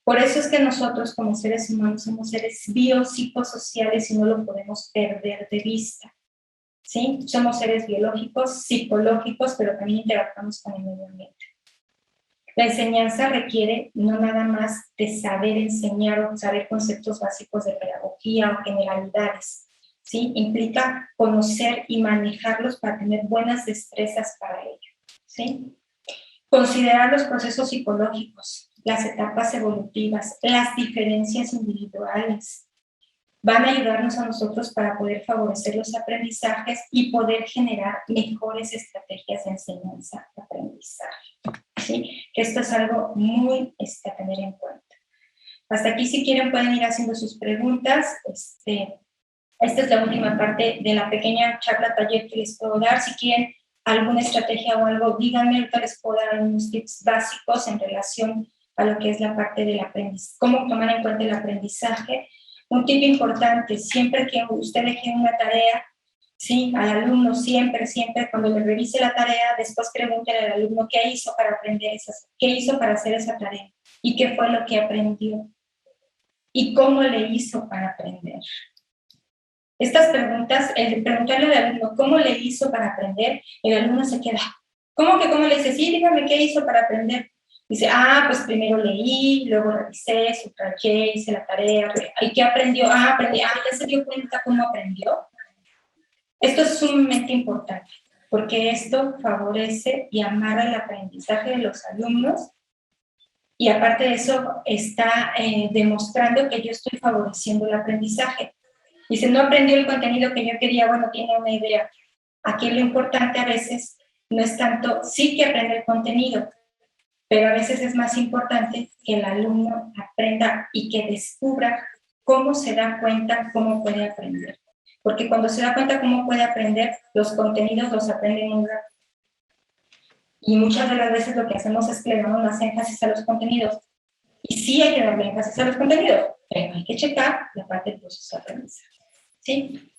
S2: Por eso es que nosotros como seres humanos somos seres biopsicosociales y no lo podemos perder de vista. ¿Sí? Somos seres biológicos, psicológicos, pero también interactuamos con el medio ambiente. La enseñanza requiere no nada más de saber enseñar o saber conceptos básicos de pedagogía o generalidades, ¿sí? Implica conocer y manejarlos para tener buenas destrezas para ello, ¿sí? Considerar los procesos psicológicos, las etapas evolutivas, las diferencias individuales, van a ayudarnos a nosotros para poder favorecer los aprendizajes y poder generar mejores estrategias de enseñanza-aprendizaje. ¿Sí? Que esto es algo muy a tener en cuenta. Hasta aquí, si quieren, pueden ir haciendo sus preguntas. Esta es la última parte de la pequeña charla taller que les puedo dar. Si quieren alguna estrategia o algo, díganme, ahorita les puedo dar algunos tips básicos en relación a lo que es la parte del aprendizaje, cómo tomar en cuenta el aprendizaje. Un tip importante, siempre que usted deje una tarea, sí, al alumno siempre, cuando le revise la tarea, después pregúntele al alumno qué hizo para aprender qué hizo para hacer esa tarea y qué fue lo que aprendió y cómo le hizo para aprender. Estas preguntas, el preguntarle al alumno cómo le hizo para aprender, el alumno se queda, ¿cómo le dice? Sí, dígame qué hizo para aprender. Dice, pues primero leí, luego revisé, subrayé, hice la tarea. ¿Y qué aprendió? Aprendí. Ya se dio cuenta cómo aprendió. Esto es sumamente importante, porque esto favorece y amarra el aprendizaje de los alumnos y aparte de eso está demostrando que yo estoy favoreciendo el aprendizaje. Dice, no aprendió el contenido que yo quería, bueno, tiene una idea. Aquí lo importante a veces no es tanto, sí que aprende el contenido, pero a veces es más importante que el alumno aprenda y que descubra cómo se da cuenta, cómo puede aprender. Porque cuando se da cuenta cómo puede aprender, los contenidos los aprende muy rápido. Y muchas de las veces lo que hacemos es que le damos más énfasis a los contenidos. Y sí hay que darle énfasis a los contenidos, pero hay que checar la parte del proceso de aprendizaje. ¿Sí?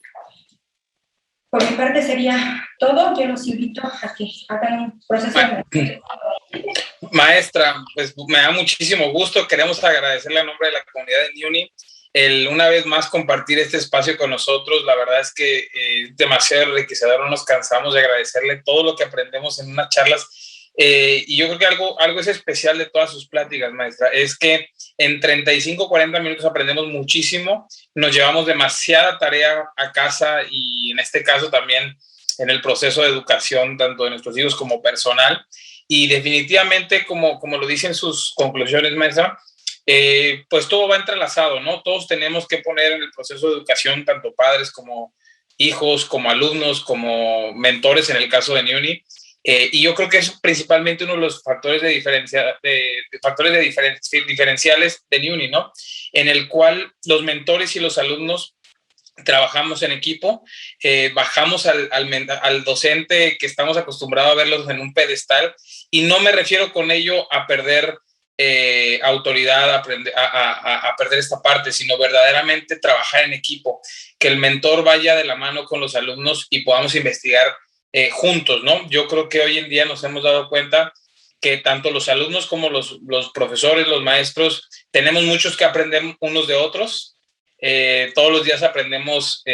S2: Por mi parte sería todo. Yo los invito a que hagan un proceso de aprendizaje.
S1: Maestra, pues me da muchísimo gusto. Queremos agradecerle a nombre de la comunidad de NIUNI el una vez más compartir este espacio con nosotros. La verdad es que es demasiado enriquecedor, no nos cansamos de agradecerle todo lo que aprendemos en unas charlas. Y yo creo que algo es especial de todas sus pláticas, maestra, es que en 35, 40 minutos aprendemos muchísimo, nos llevamos demasiada tarea a casa y en este caso también en el proceso de educación, tanto de nuestros hijos como personal. Y definitivamente, como lo dicen sus conclusiones, maestra, pues todo va entrelazado, ¿no? Todos tenemos que poner en el proceso de educación, tanto padres como hijos, como alumnos, como mentores en el caso de NIUNI. Y yo creo que es principalmente uno de los factores diferenciales de NIUNI, ¿no? En el cual los mentores y los alumnos trabajamos en equipo, bajamos al docente que estamos acostumbrados a verlos en un pedestal, y no me refiero con ello a perder autoridad, a perder esta parte, sino verdaderamente trabajar en equipo, que el mentor vaya de la mano con los alumnos y podamos investigar juntos, ¿no? Yo creo que hoy en día nos hemos dado cuenta que tanto los alumnos como los profesores, los maestros, tenemos muchos que aprender unos de otros. Todos los días aprendemos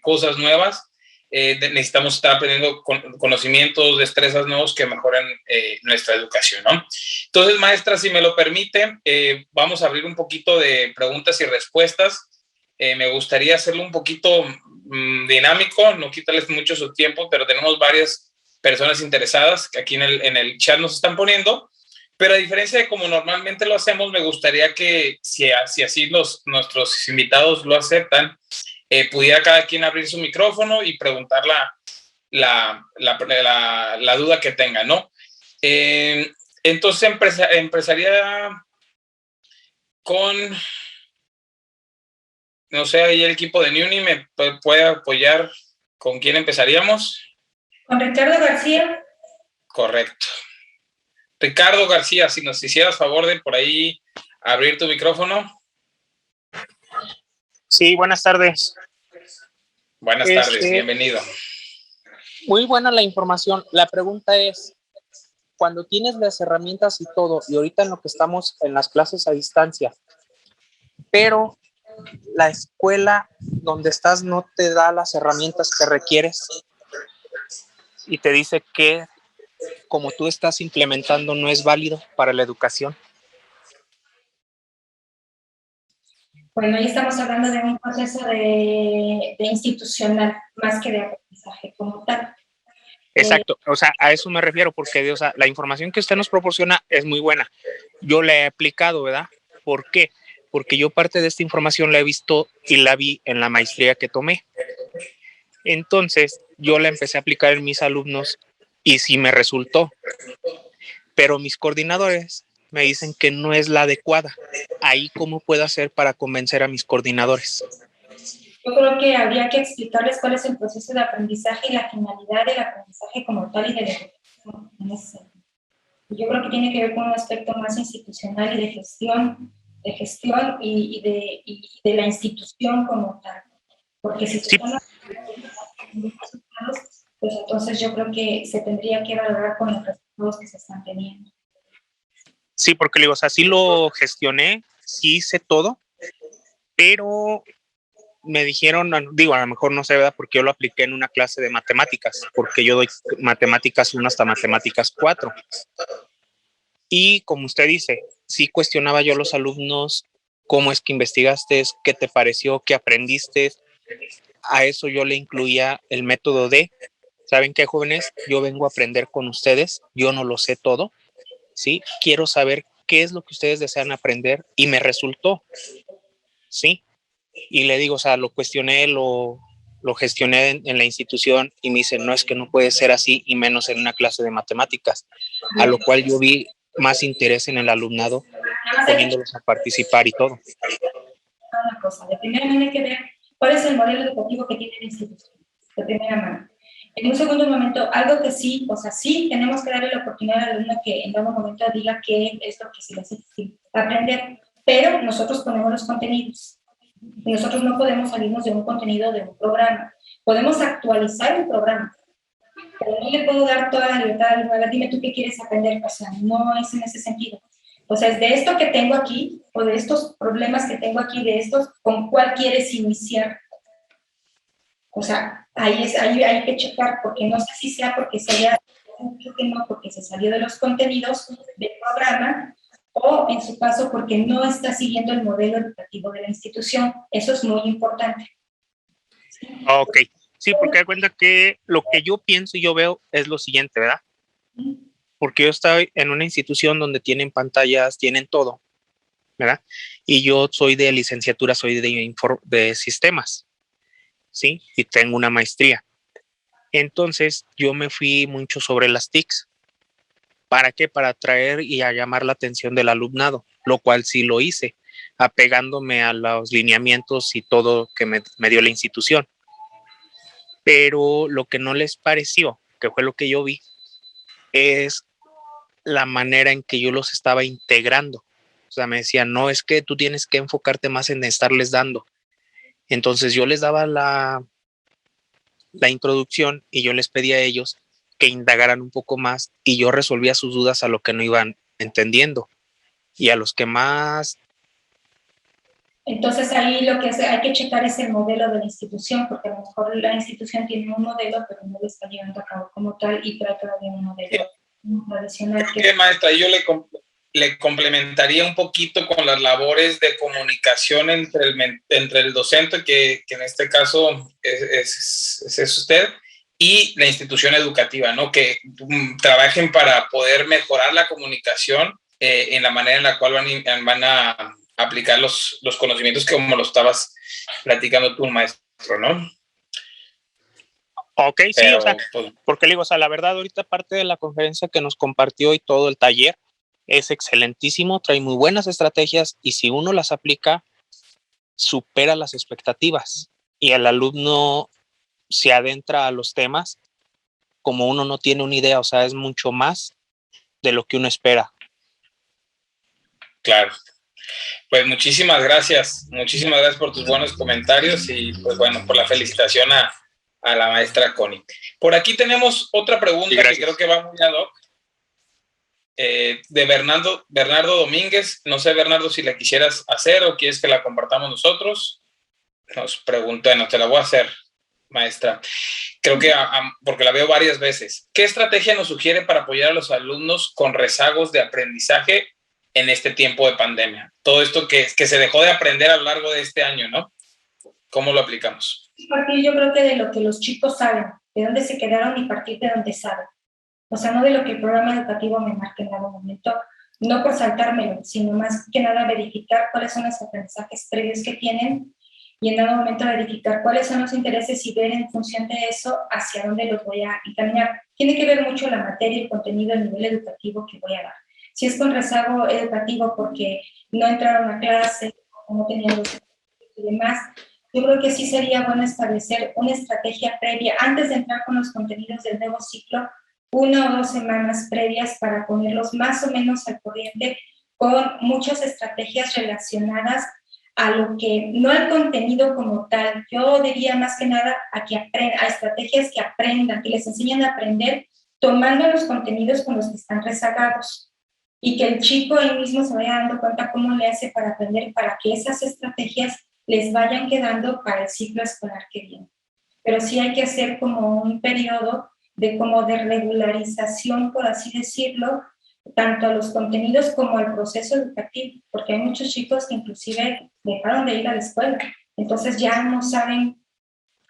S1: cosas nuevas. Necesitamos estar aprendiendo conocimientos, destrezas nuevos que mejoren nuestra educación, ¿no? Entonces, maestra, si me lo permite, vamos a abrir un poquito de preguntas y respuestas. Me gustaría hacerlo un poquito dinámico, no quitarles mucho su tiempo, pero tenemos varias personas interesadas que aquí en el chat nos están poniendo. Pero a diferencia de como normalmente lo hacemos, me gustaría que, si así nuestros invitados lo aceptan, pudiera cada quien abrir su micrófono y preguntar la duda que tenga, ¿no? Entonces empezaría con, no sé, ahí el equipo de NIUNI me puede apoyar. ¿Con quién empezaríamos?
S2: Con Ricardo García.
S1: Correcto. Ricardo García, si nos hicieras favor de por ahí abrir tu micrófono.
S3: Sí, buenas tardes.
S1: Buenas tardes, bienvenido.
S3: Muy buena la información. La pregunta es, cuando tienes las herramientas y todo, y ahorita en lo que estamos en las clases a distancia, pero la escuela donde estás no te da las herramientas que requieres y te dice que como tú estás implementando no es válido para la educación.
S2: Bueno, ahí estamos hablando de un proceso de institucional, más que de aprendizaje como tal.
S3: Exacto, o sea, a eso me refiero, porque o sea, la información que usted nos proporciona es muy buena. Yo la he aplicado, ¿verdad? ¿Por qué? Porque yo parte de esta información la he visto y la vi en la maestría que tomé. Entonces, yo la empecé a aplicar en mis alumnos y sí me resultó. Pero mis coordinadores me dicen que no es la adecuada. Ahí, ¿cómo puedo hacer para convencer a mis coordinadores?
S2: Yo creo que habría que explicarles cuál es el proceso de aprendizaje y la finalidad del aprendizaje como tal y de la educación. Yo creo que tiene que ver con un aspecto más institucional y de gestión y de la institución como tal. Porque si se están resultados, pues entonces yo creo que se tendría que valorar con los resultados que se están teniendo.
S3: Sí, porque digo, o sea, sí lo gestioné, sí hice todo, pero me dijeron, digo, a lo mejor no sé, ¿verdad? Porque yo lo apliqué en una clase de matemáticas, porque yo doy matemáticas 1 hasta matemáticas 4. Y como usted dice, sí cuestionaba yo a los alumnos, cómo es que investigaste, qué te pareció, qué aprendiste. A eso yo le incluía el método de, ¿saben qué, jóvenes? Yo vengo a aprender con ustedes, yo no lo sé todo, ¿sí? Quiero saber qué es lo que ustedes desean aprender y me resultó, ¿sí? Y le digo, o sea, lo cuestioné, lo gestioné en la institución y me dicen, no, es que no puede ser así y menos en una clase de matemáticas, a lo cual yo vi más interés en el alumnado poniéndolos a participar y todo.
S2: Una cosa, de primera mano hay que ver cuál es el modelo educativo que tiene la institución, de primera mano. En un segundo momento, algo que sí, o sea, sí tenemos que darle la oportunidad al alumno que en dado momento diga qué es lo que se le hace aprender, pero nosotros ponemos los contenidos. Y nosotros no podemos salirnos de un contenido de un programa. Podemos actualizar un programa, pero no le puedo dar toda la libertad al alumno, a ver, dime tú qué quieres aprender, o sea, no es en ese sentido. O sea, es de esto que tengo aquí, o de estos problemas que tengo aquí, de estos, ¿con cuál quieres iniciar? O sea, ahí hay que checar, porque no sé si sea porque se haya, que no, porque se salió de los contenidos del programa, o en su caso porque no está siguiendo el modelo educativo de la institución. Eso es muy importante.
S3: Ok, sí, porque da cuenta que lo que yo pienso y yo veo es lo siguiente, ¿verdad? Porque yo estoy en una institución donde tienen pantallas, tienen todo, ¿verdad? Y yo soy de licenciatura, soy de sistemas, ¿sí? Y tengo una maestría. Entonces, yo me fui mucho sobre las TICs. ¿Para qué? Para atraer y a llamar la atención del alumnado, lo cual sí lo hice, apegándome a los lineamientos y todo que me dio la institución. Pero lo que no les pareció, que fue lo que yo vi, es la manera en que yo los estaba integrando. O sea, me decían, no, es que tú tienes que enfocarte más en estarles dando. Entonces yo les daba la introducción y yo les pedía a ellos que indagaran un poco más y yo resolvía sus dudas a lo que no iban entendiendo y a los que más.
S2: Entonces ahí lo que hay que checar es el modelo de la institución, porque a lo mejor la institución tiene un modelo, pero no lo está llevando a cabo como tal y trae todavía un modelo tradicional.
S1: Creo que, maestra, yo le complementaría un poquito con las labores de comunicación entre el docente, que en este caso es usted, y la institución educativa, ¿no? Que trabajen para poder mejorar la comunicación en la manera en la cual van a aplicar los conocimientos, que como lo estabas platicando tú, maestro, ¿no?
S3: Ok, sí, o sea, porque le digo, o sea, la verdad, ahorita parte de la conferencia que nos compartió y todo el taller es excelentísimo, trae muy buenas estrategias y si uno las aplica, supera las expectativas y el alumno se adentra a los temas como uno no tiene una idea, o sea, es mucho más de lo que uno espera.
S1: Claro. Pues muchísimas gracias por tus buenos comentarios y pues bueno, por la felicitación a la maestra Connie. Por aquí tenemos otra pregunta que creo que va muy ad hoc, de Bernardo Domínguez. No sé, Bernardo, si la quisieras hacer o quieres que la compartamos nosotros. Nos pregunta, no, te la voy a hacer, maestra. Creo que, porque la veo varias veces. ¿Qué estrategia nos sugiere para apoyar a los alumnos con rezagos de aprendizaje en este tiempo de pandemia? Todo esto que se dejó de aprender a lo largo de este año, ¿no? ¿Cómo lo aplicamos?
S2: Partir, yo creo que de lo que los chicos saben, de dónde se quedaron y partir de donde saben. O sea, no de lo que el programa educativo me marque en algún momento, no por saltármelo, sino más que nada verificar cuáles son los aprendizajes previos que tienen y en algún momento verificar cuáles son los intereses y ver en función de eso hacia dónde los voy a encaminar. Tiene que ver mucho la materia, el contenido, el nivel educativo que voy a dar. Si es con rezago educativo porque no entraron a clase o no tenían los y demás, yo creo que sí sería bueno establecer una estrategia previa antes de entrar con los contenidos del nuevo ciclo, 1 o 2 semanas previas para ponerlos más o menos al corriente con muchas estrategias relacionadas a lo que, no al contenido como tal, yo diría más que nada a estrategias que aprendan, que les enseñen a aprender tomando los contenidos con los que están rezagados y que el chico ahí mismo se vaya dando cuenta cómo le hace para aprender, para que esas estrategias les vayan quedando para el ciclo escolar que viene. Pero sí hay que hacer como un periodo de regularización, por así decirlo, tanto a los contenidos como al proceso educativo, porque hay muchos chicos que inclusive dejaron de ir a la escuela, entonces ya no saben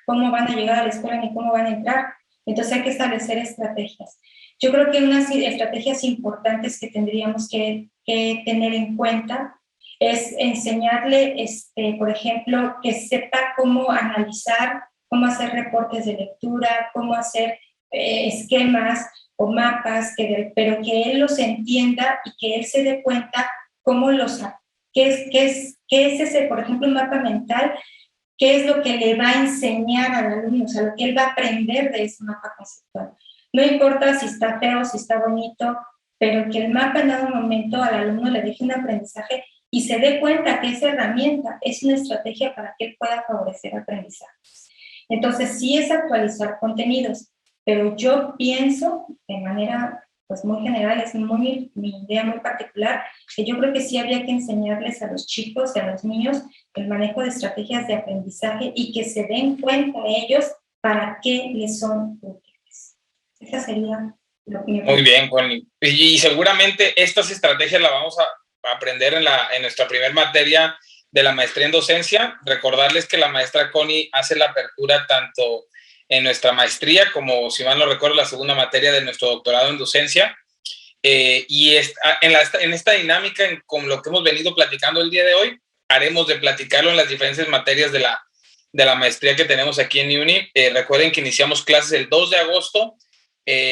S2: cómo van a llegar a la escuela ni cómo van a entrar, entonces hay que establecer estrategias. Yo creo que unas estrategias importantes que tendríamos que tener en cuenta es enseñarle, por ejemplo, que sepa cómo analizar, cómo hacer reportes de lectura, cómo hacer esquemas o mapas, pero que él los entienda y que él se dé cuenta cómo qué es ese, por ejemplo, un mapa mental, qué es lo que le va a enseñar al alumno, o sea, lo que él va a aprender de ese mapa conceptual. No importa si está feo, si está bonito, pero que el mapa en algún momento al alumno le deje un aprendizaje y se dé cuenta que esa herramienta es una estrategia para que él pueda favorecer aprendizaje. Entonces, sí es actualizar contenidos, pero yo pienso de manera pues muy general, es mi idea muy particular, que yo creo que sí habría que enseñarles a los chicos, a los niños, el manejo de estrategias de aprendizaje y que se den cuenta ellos para qué les son útiles. Esa sería lo que
S1: Muy bien, Connie. Y seguramente estas estrategias las vamos a aprender en nuestra primera materia de la maestría en docencia. Recordarles que la maestra Connie hace la apertura tanto en nuestra maestría como, si mal no recuerdo, la segunda materia de nuestro doctorado en docencia. Y en esta dinámica, con lo que hemos venido platicando el día de hoy, haremos de platicarlo en las diferentes materias de la maestría que tenemos aquí en UNI. Recuerden que iniciamos clases el 2 de agosto.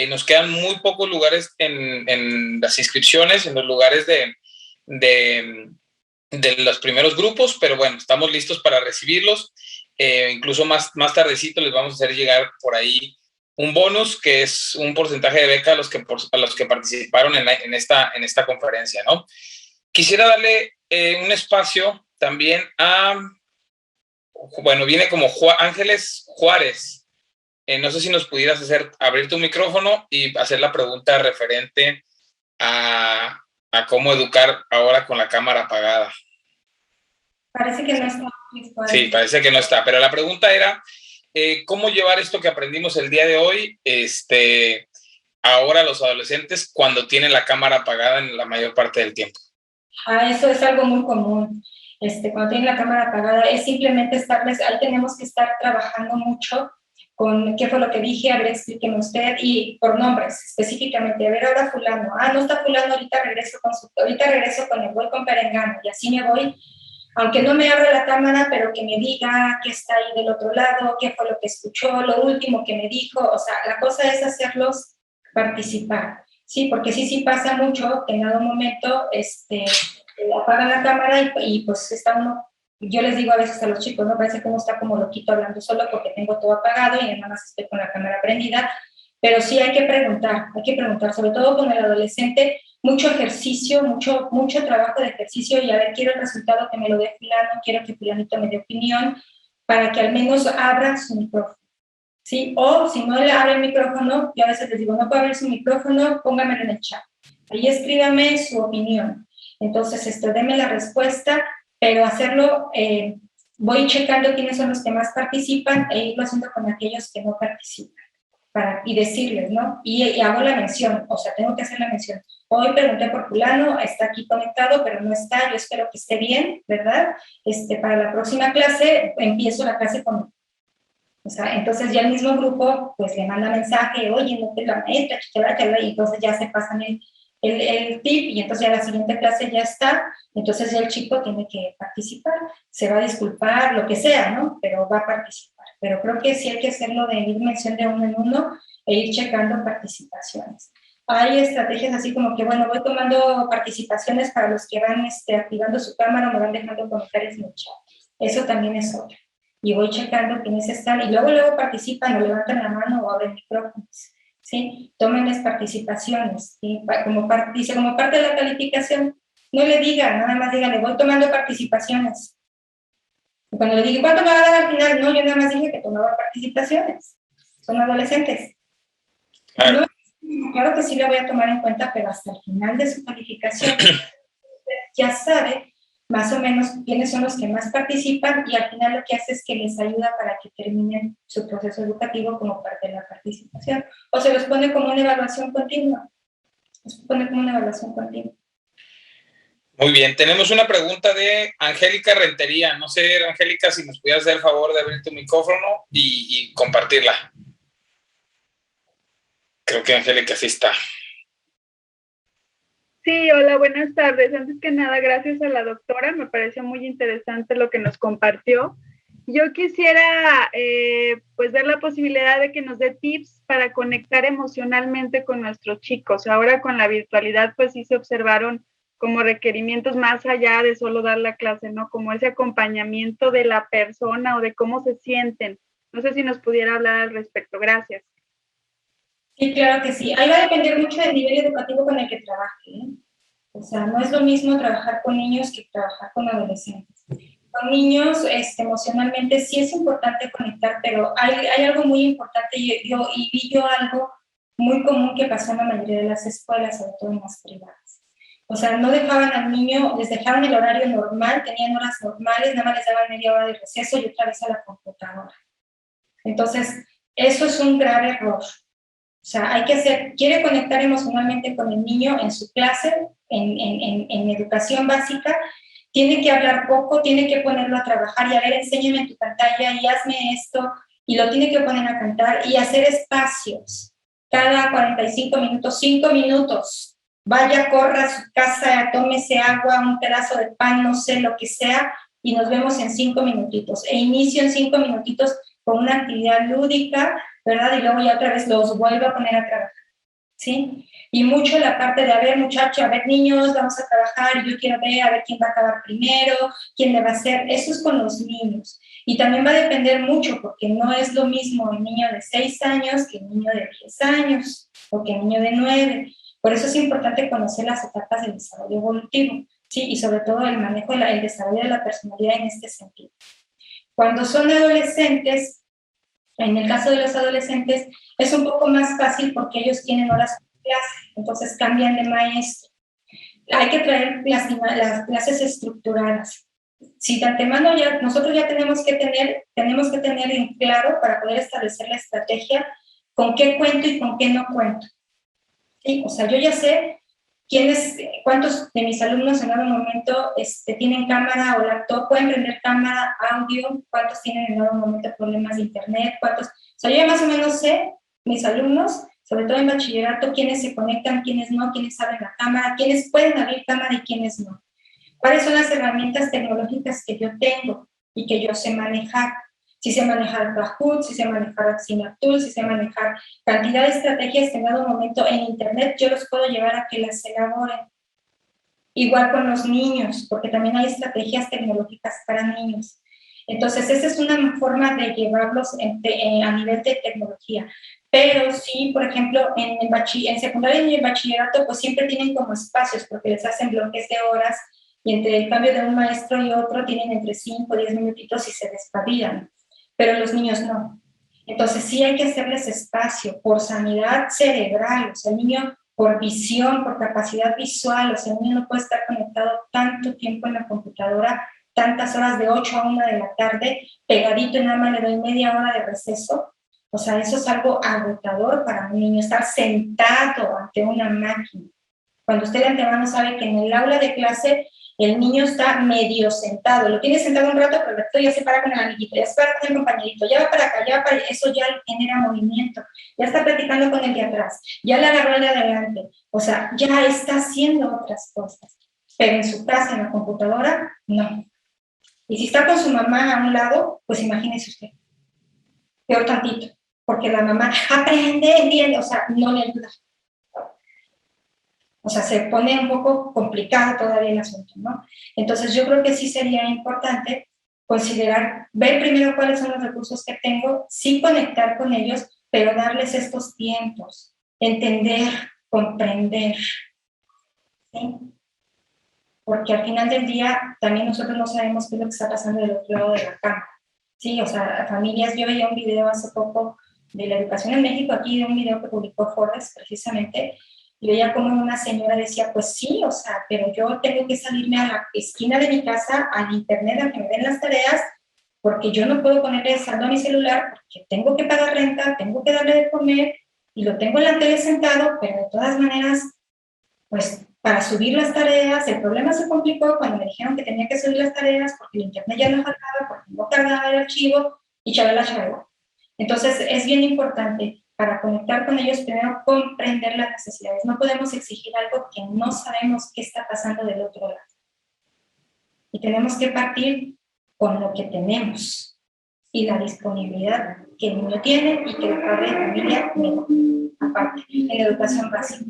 S1: Nos quedan muy pocos lugares en las inscripciones, en los lugares de los primeros grupos, pero bueno, estamos listos para recibirlos. Incluso más tardecito les vamos a hacer llegar por ahí un bonus, que es un porcentaje de beca a los que participaron en esta conferencia, ¿no? Quisiera darle un espacio también viene como Ángeles Juárez. No sé si nos pudieras abrir tu micrófono y hacer la pregunta referente a cómo educar ahora con la cámara apagada.
S2: Parece que no está.
S1: Sí, parece que no está, pero la pregunta era cómo llevar esto que aprendimos el día de hoy ahora a los adolescentes cuando tienen la cámara apagada en la mayor parte del tiempo.
S2: Eso es algo muy común. Cuando tienen la cámara apagada es simplemente ahí tenemos que estar trabajando mucho con qué fue lo que dije, a ver, explíqueme usted, y por nombres específicamente, a ver, ahora fulano, no está fulano, ahorita regreso con el voy con perengano, y así me voy, aunque no me abra la cámara, pero que me diga qué está ahí del otro lado, qué fue lo que escuchó, lo último que me dijo, o sea, la cosa es hacerlos participar, ¿sí? Porque sí pasa mucho que en algún momento apagan la cámara y pues está uno, yo les digo a veces a los chicos, ¿no? Parece que uno está como loquito hablando solo porque tengo todo apagado y nada más estoy con la cámara prendida, pero sí hay que preguntar, sobre todo con el adolescente, mucho ejercicio, mucho trabajo de ejercicio y a ver, quiero el resultado que me lo dé fulano, quiero que fulanito me dé opinión, para que al menos abra su micrófono, ¿sí? O si no le abre el micrófono, yo a veces les digo, no puedo abrir su micrófono, póngamelo en el chat, ahí escríbame su opinión, entonces deme la respuesta, pero hacerlo, voy checando quiénes son los que más participan e irlo haciendo con aquellos que no participan. Y decirles, ¿no? Y hago la mención, o sea, tengo que hacer la mención. Hoy pregunté por fulano, está aquí conectado, pero no está, yo espero que esté bien, ¿verdad? Para la próxima clase, empiezo la clase con él. O sea, entonces ya el mismo grupo, pues le manda mensaje, oye, no te la maestra, y entonces ya se pasan el tip, y entonces ya la siguiente clase ya está, entonces ya el chico tiene que participar, se va a disculpar, lo que sea, ¿no? Pero va a participar. Pero creo que sí hay que hacerlo de ir mención de uno en uno e ir checando participaciones. Hay estrategias así como que, bueno, voy tomando participaciones para los que van activando su cámara o me van dejando comentarios en el chat. Eso también es otro. Y voy checando quiénes están y luego participan o levantan la mano o abren micrófonos. ¿Sí? Tómenles participaciones. ¿Sí? Como parte de la calificación, no le digan, nada más díganle, voy tomando participaciones. Cuando le dije, ¿cuánto me va a dar al final? No, yo nada más dije que tomaba participaciones. Son adolescentes.
S1: Claro.
S2: No, claro que sí la voy a tomar en cuenta, pero hasta el final de su calificación ya sabe más o menos quiénes son los que más participan y al final lo que hace es que les ayuda para que terminen su proceso educativo como parte de la participación. O se los pone como una evaluación continua.
S1: Muy bien, tenemos una pregunta de Angélica Rentería. No sé, Angélica, si nos pudieras hacer el favor de abrir tu micrófono y compartirla. Creo que Angélica sí está.
S4: Sí, hola, buenas tardes. Antes que nada, gracias a la doctora, me pareció muy interesante lo que nos compartió. Yo quisiera pues ver la posibilidad de que nos dé tips para conectar emocionalmente con nuestros chicos. Ahora con la virtualidad pues sí se observaron como requerimientos más allá de solo dar la clase, ¿no? Como ese acompañamiento de la persona o de cómo se sienten. No sé si nos pudiera hablar al respecto. Gracias.
S2: Sí, claro que sí. Ahí va a depender mucho del nivel educativo con el que trabaje, ¿eh? O sea, no es lo mismo trabajar con niños que trabajar con adolescentes. Con niños emocionalmente sí es importante conectar, pero hay algo muy importante y vi yo algo muy común que pasó en la mayoría de las escuelas, sobre todo en las privadas. O sea, no dejaban al niño, les dejaban el horario normal, tenían horas normales, nada más les daban media hora de receso y otra vez a la computadora. Entonces, eso es un grave error. O sea, quiere conectar emocionalmente con el niño en su clase, en educación básica, tiene que hablar poco, tiene que ponerlo a trabajar y a ver, enséñame en tu pantalla y hazme esto, y lo tiene que poner a cantar y hacer espacios. Cada 45 minutos, 5 minutos, vaya, corra a su casa, tómese agua, un pedazo de pan, no sé, lo que sea, y nos vemos en 5 minutitos. E inicio en 5 minutitos con una actividad lúdica, ¿verdad? Y luego ya otra vez los vuelvo a poner a trabajar, ¿sí? Y mucho la parte de, a ver, muchachos, a ver, niños, vamos a trabajar, yo quiero ver, a ver quién va a acabar primero, quién le va a hacer, eso es con los niños. Y también va a depender mucho, porque no es lo mismo el niño de 6 años que el niño de 10 años, o que el niño de 9. Por eso es importante conocer las etapas del desarrollo evolutivo, ¿sí? Y sobre todo el manejo, el desarrollo de la personalidad en este sentido. Cuando son adolescentes, en el caso de los adolescentes, es un poco más fácil porque ellos tienen horas de clase, entonces cambian de maestro. Hay que traer las clases estructuradas. Si de antemano nosotros ya tenemos que tener en claro para poder establecer la estrategia con qué cuento y con qué no cuento. ¿Sí? O sea, yo ya sé cuántos de mis alumnos en algún momento tienen cámara o laptop, pueden prender cámara, audio, cuántos tienen en algún momento problemas de internet, o sea, yo ya más o menos sé, mis alumnos, sobre todo en bachillerato, quiénes se conectan, quiénes no, quiénes abren la cámara, quiénes pueden abrir cámara y quiénes no. ¿Cuáles son las herramientas tecnológicas que yo tengo y que yo sé manejar? Si sé manejar Kahoot, si sé manejar Axinatul, si sé manejar cantidad de estrategias que en dado momento en internet yo los puedo llevar a que las elaboren. Igual con los niños, porque también hay estrategias tecnológicas para niños. Entonces, esa es una forma de llevarlos a nivel de tecnología. Pero sí, por ejemplo, en secundaria y en bachillerato, pues siempre tienen como espacios, porque les hacen bloques de horas, y entre el cambio de un maestro y otro tienen entre 5 o 10 minutitos y se despabilan. Pero los niños no. Entonces sí hay que hacerles espacio por sanidad cerebral, o sea, el niño por visión, por capacidad visual, o sea, el niño no puede estar conectado tanto tiempo en la computadora, tantas horas de 8 a 1 de la tarde, pegadito y nada más le doy media hora de receso. O sea, eso es algo agotador para un niño, estar sentado ante una máquina. Cuando usted de antemano sabe que en el aula de clase el niño está medio sentado, lo tiene sentado un rato, pero el rato ya se para con el amiguito, ya se para con el compañerito, ya va para acá, ya va para allá, eso ya genera movimiento, ya está platicando con el de atrás, ya le agarró el de adelante, o sea, ya está haciendo otras cosas, pero en su casa, en la computadora, no. Y si está con su mamá a un lado, pues imagínese usted, peor tantito, porque la mamá aprende, entiende, o sea, no le ayuda. O sea, se pone un poco complicado todavía el asunto, ¿no? Entonces, yo creo que sí sería importante considerar, ver primero cuáles son los recursos que tengo, sí conectar con ellos, pero darles estos tiempos, entender, comprender, ¿sí? Porque al final del día también nosotros no sabemos qué es lo que está pasando del otro lado de la cama, ¿sí? O sea, familias, yo veía un video hace poco de la educación en México, aquí de un video que publicó Forbes precisamente, y veía como una señora decía, pues sí, o sea, pero yo tengo que salirme a la esquina de mi casa, al internet, a que me den las tareas, porque yo no puedo ponerle saldo a mi celular, porque tengo que pagar renta, tengo que darle de comer, y lo tengo en la tele sentado, pero de todas maneras, pues para subir las tareas, el problema se complicó cuando me dijeron que tenía que subir las tareas, porque el internet ya no cargaba, porque no cargaba el archivo, y chabela. Entonces, es bien importante para conectar con ellos, primero comprender las necesidades. No podemos exigir algo que no sabemos qué está pasando del otro lado. Y tenemos que partir con lo que tenemos y la disponibilidad que el niño tiene y que el padre de familia tiene, aparte, en educación básica.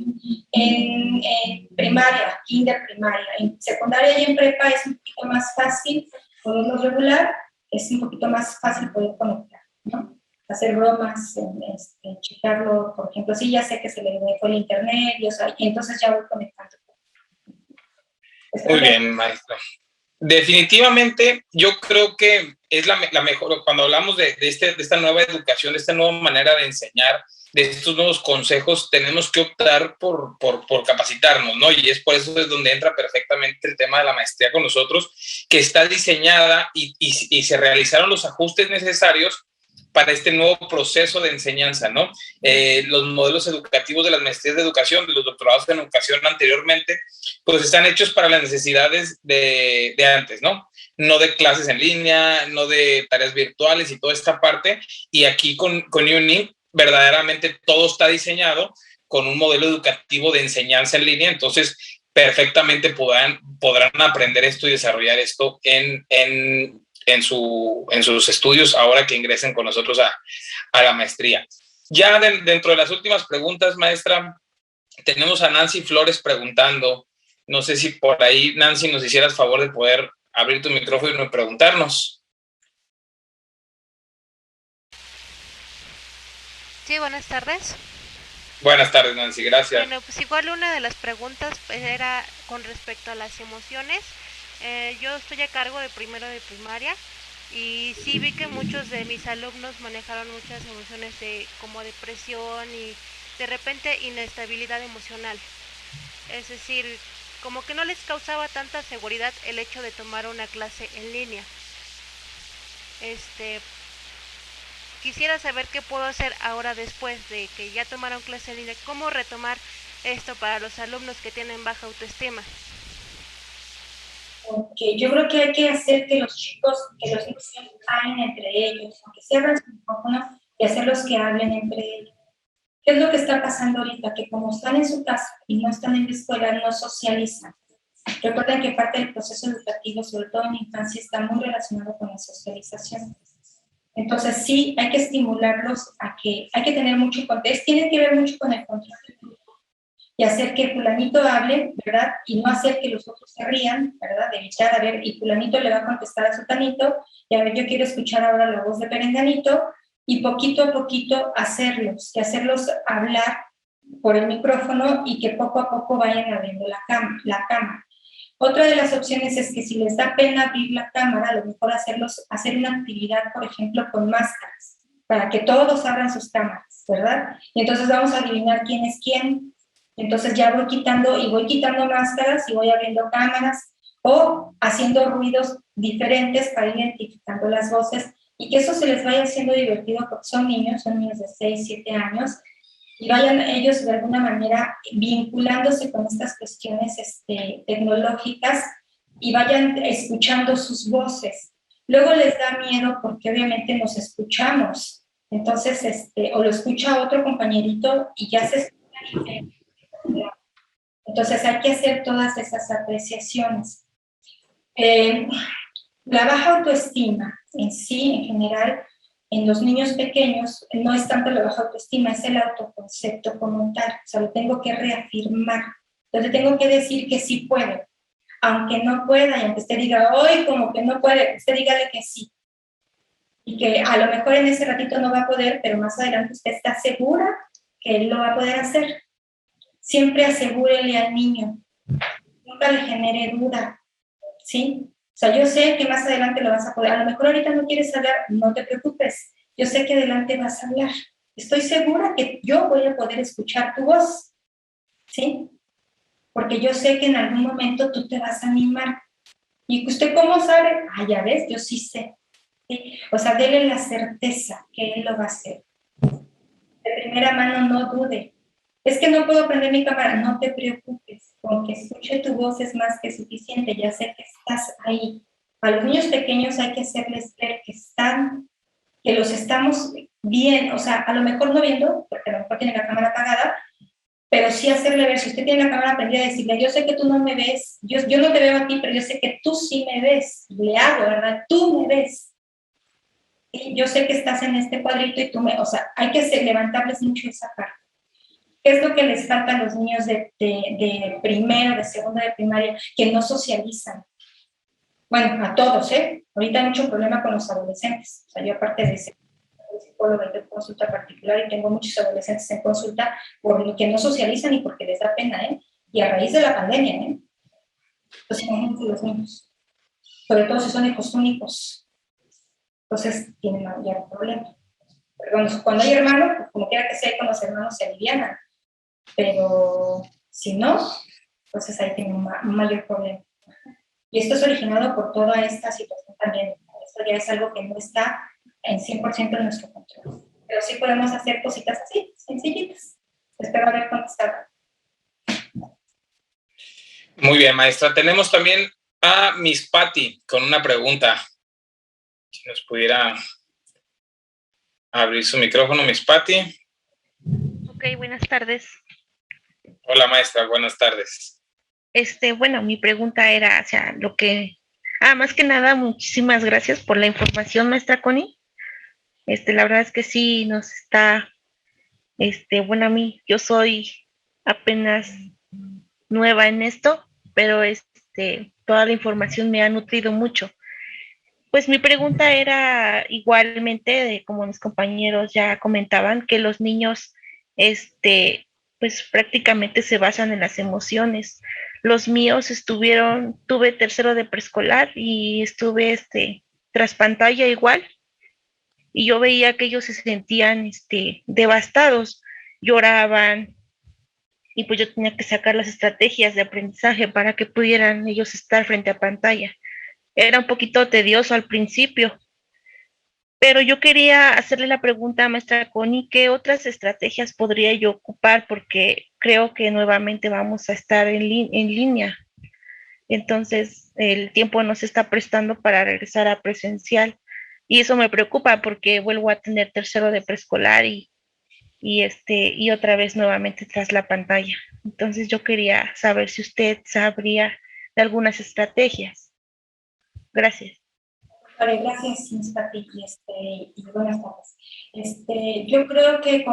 S2: En primaria, kinder primaria, en secundaria y en prepa es un poquito más fácil poderlo regular, es un poquito más fácil poder conectar, ¿no? Hacer bromas, checarlo, por ejemplo, sí, ya sé que se le fue el internet, y entonces ya voy conectando.
S1: Muy bien, maestra. Definitivamente, yo creo que es la mejor, cuando hablamos de esta nueva educación, de esta nueva manera de enseñar, de estos nuevos consejos, tenemos que optar por capacitarnos, ¿no? Y es por eso es donde entra perfectamente el tema de la maestría con nosotros, que está diseñada y se realizaron los ajustes necesarios para este nuevo proceso de enseñanza, ¿no? Los modelos educativos de las maestrías de educación, de los doctorados en educación anteriormente, pues están hechos para las necesidades de antes, ¿no? No de clases en línea, no de tareas virtuales y toda esta parte. Y aquí con UNI, verdaderamente todo está diseñado con un modelo educativo de enseñanza en línea, entonces perfectamente podrán aprender esto y desarrollar esto en sus estudios ahora que ingresen con nosotros a la maestría. Ya dentro de las últimas preguntas, maestra, tenemos a Nancy Flores preguntando. No sé si por ahí, Nancy, nos hicieras favor de poder abrir tu micrófono y preguntarnos.
S5: Sí, buenas tardes.
S1: Buenas tardes, Nancy, gracias.
S5: Bueno, pues igual una de las preguntas era con respecto a las emociones. Yo estoy a cargo de primero de primaria y sí vi que muchos de mis alumnos manejaron muchas emociones como depresión y de repente inestabilidad emocional. Es decir, como que no les causaba tanta seguridad el hecho de tomar una clase en línea. Quisiera saber qué puedo hacer ahora después de que ya tomaron clase en línea, cómo retomar esto para los alumnos que tienen baja autoestima.
S2: Okay. Yo creo que hay que hacer que los niños hablen entre ellos, aunque cierren su micrófono, y hacerlos que hablen entre ellos. ¿Qué es lo que está pasando ahorita? Que como están en su casa y no están en la escuela, no socializan. Recuerden que parte del proceso educativo, sobre todo en la infancia, está muy relacionado con la socialización. Entonces, sí, hay que estimularlos hay que tener mucho contexto, tiene que ver mucho con el control del grupo y hacer que fulanito hable, ¿verdad? Y no hacer que los otros se rían, ¿verdad? De evitar, a ver, y fulanito le va a contestar a sutanito, y a ver, yo quiero escuchar ahora la voz de perenganito, y poquito a poquito hacerlos hablar por el micrófono y que poco a poco vayan abriendo la cámara. Otra de las opciones es que si les da pena abrir la cámara, a lo mejor hacer una actividad, por ejemplo, con máscaras, para que todos abran sus cámaras, ¿verdad? Y entonces vamos a adivinar quién es quién. Entonces ya voy quitando máscaras y voy abriendo cámaras o haciendo ruidos diferentes para ir identificando las voces y que eso se les vaya haciendo divertido porque son niños de 6, 7 años, y vayan ellos de alguna manera vinculándose con estas cuestiones tecnológicas y vayan escuchando sus voces. Luego les da miedo porque obviamente nos escuchamos, entonces, o lo escucha otro compañerito y ya se escucha diferente. Entonces hay que hacer todas esas apreciaciones. La baja autoestima en sí, en general, en los niños pequeños no es tanto la baja autoestima, es el autoconcepto como tal, o sea, lo tengo que reafirmar. Entonces tengo que decir que sí puedo, aunque no pueda, y aunque usted diga, hoy como que no puede, usted dígale que sí. Y que a lo mejor en ese ratito no va a poder, pero más adelante usted está segura que él lo va a poder hacer. Siempre asegúrele al niño, nunca le genere duda, ¿sí? O sea, yo sé que más adelante lo vas a poder. A lo mejor ahorita no quieres hablar, no te preocupes. Yo sé que adelante vas a hablar. Estoy segura que yo voy a poder escuchar tu voz, ¿sí? Porque yo sé que en algún momento tú te vas a animar. ¿Y usted cómo sabe? Ah, ya ves, yo sí sé. ¿Sí? O sea, dele la certeza que él lo va a hacer. De primera mano, no dude. Es que no puedo prender mi cámara. No te preocupes. Con que escuche tu voz es más que suficiente. Ya sé que estás ahí. A los niños pequeños hay que hacerles ver que los estamos bien. O sea, a lo mejor no viendo, porque a lo mejor tiene la cámara apagada, pero sí hacerle ver. Si usted tiene la cámara prendida, decirle, yo sé que tú no me ves. Yo no te veo a ti, pero yo sé que tú sí me ves. Le hago, ¿verdad? Tú me ves. Y yo sé que estás en este cuadrito y tú me... O sea, hay que levantarles mucho esa parte. ¿Qué es lo que les falta a los niños de primero, de segundo de primaria, que no socializan? Bueno, a todos, ¿eh? Ahorita hay mucho problema con los adolescentes. O sea, yo aparte de ser psicóloga de consulta particular y tengo muchos adolescentes en consulta porque no socializan y porque les da pena, ¿eh? Y a raíz de la pandemia, ¿eh? Entonces, imagínate los niños. sobre todo si son hijos únicos, entonces tienen mayor problema. Pero cuando hay hermanos, pues como quiera que sea, con los hermanos se alivianan, pero si no, entonces ahí tienen un mayor problema. Y esto es originado por toda esta situación también. Esto ya es algo que no está en 100% en nuestro control. Pero sí podemos hacer cositas así, sencillitas. Espero haber contestado.
S1: Muy bien, maestra. Tenemos también a Miss Patty con una pregunta. Si nos pudiera abrir su micrófono, Miss Patty.
S6: Ok, buenas tardes.
S1: Hola, maestra. Buenas tardes.
S6: Bueno, mi pregunta era, o sea, más que nada, muchísimas gracias por la información, maestra Connie. La verdad es que sí nos está, bueno, a mí, yo soy apenas nueva en esto, pero toda la información me ha nutrido mucho. Pues mi pregunta era igualmente, como mis compañeros ya comentaban, que los niños, pues prácticamente se basan en las emociones. Los míos tuve tercero de preescolar y estuve, tras pantalla igual, y yo veía que ellos se sentían, devastados, lloraban, y pues yo tenía que sacar las estrategias de aprendizaje para que pudieran ellos estar frente a pantalla. Era un poquito tedioso al principio, pero yo quería hacerle la pregunta a maestra Connie, ¿qué otras estrategias podría yo ocupar? Porque creo que nuevamente vamos a estar en línea. Entonces, el tiempo nos está prestando para regresar a presencial. Y eso me preocupa porque vuelvo a tener tercero de preescolar y otra vez nuevamente tras la pantalla. Entonces, yo quería saber si usted sabría de algunas estrategias. Gracias.
S2: Vale, gracias, Miss Pati, y buenas tardes. Yo creo que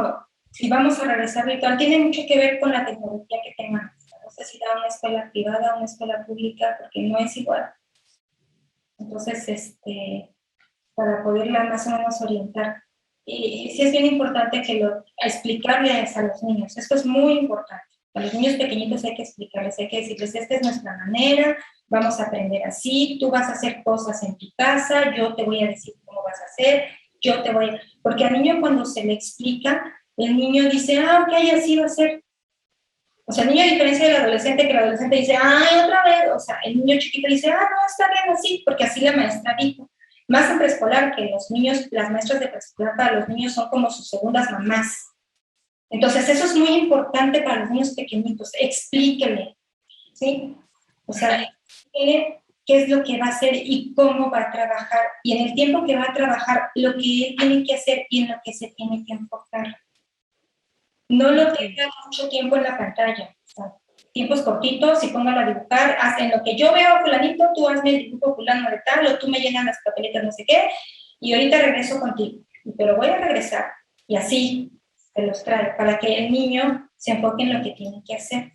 S2: si vamos a regresar virtual, tiene mucho que ver con la tecnología que tengamos. No sé si da una escuela privada o una escuela pública, porque no es igual. Entonces, para poderla más o menos orientar. Y sí es bien importante explicarles a los niños, esto es muy importante. A los niños pequeñitos hay que explicarles, hay que decirles, esta es nuestra manera, vamos a aprender así, tú vas a hacer cosas en tu casa, yo te voy a decir cómo vas a hacer, porque al niño cuando se le explica, el niño dice, ok, así va a ser. O sea, el niño, a diferencia del adolescente, que el adolescente dice, ay, otra vez, o sea, el niño chiquito dice, no, está bien así, porque así la maestra dijo. Más en preescolar, que los niños, las maestras de preescolar para los niños son como sus segundas mamás. Entonces, eso es muy importante para los niños pequeñitos, explíquele, ¿sí? O sea, explíquele qué es lo que va a hacer y cómo va a trabajar, y en el tiempo que va a trabajar, lo que él tiene que hacer y en lo que se tiene que enfocar. No lo tenga mucho tiempo en la pantalla, o sea, tiempos cortitos y póngalo a dibujar, haz en lo que yo veo, fulanito, tú hazme el dibujo fulano de tal, o tú me llenas las papeletas no sé qué, y ahorita regreso contigo, pero voy a regresar, y así se los trae, para que el niño se enfoque en lo que tiene que hacer.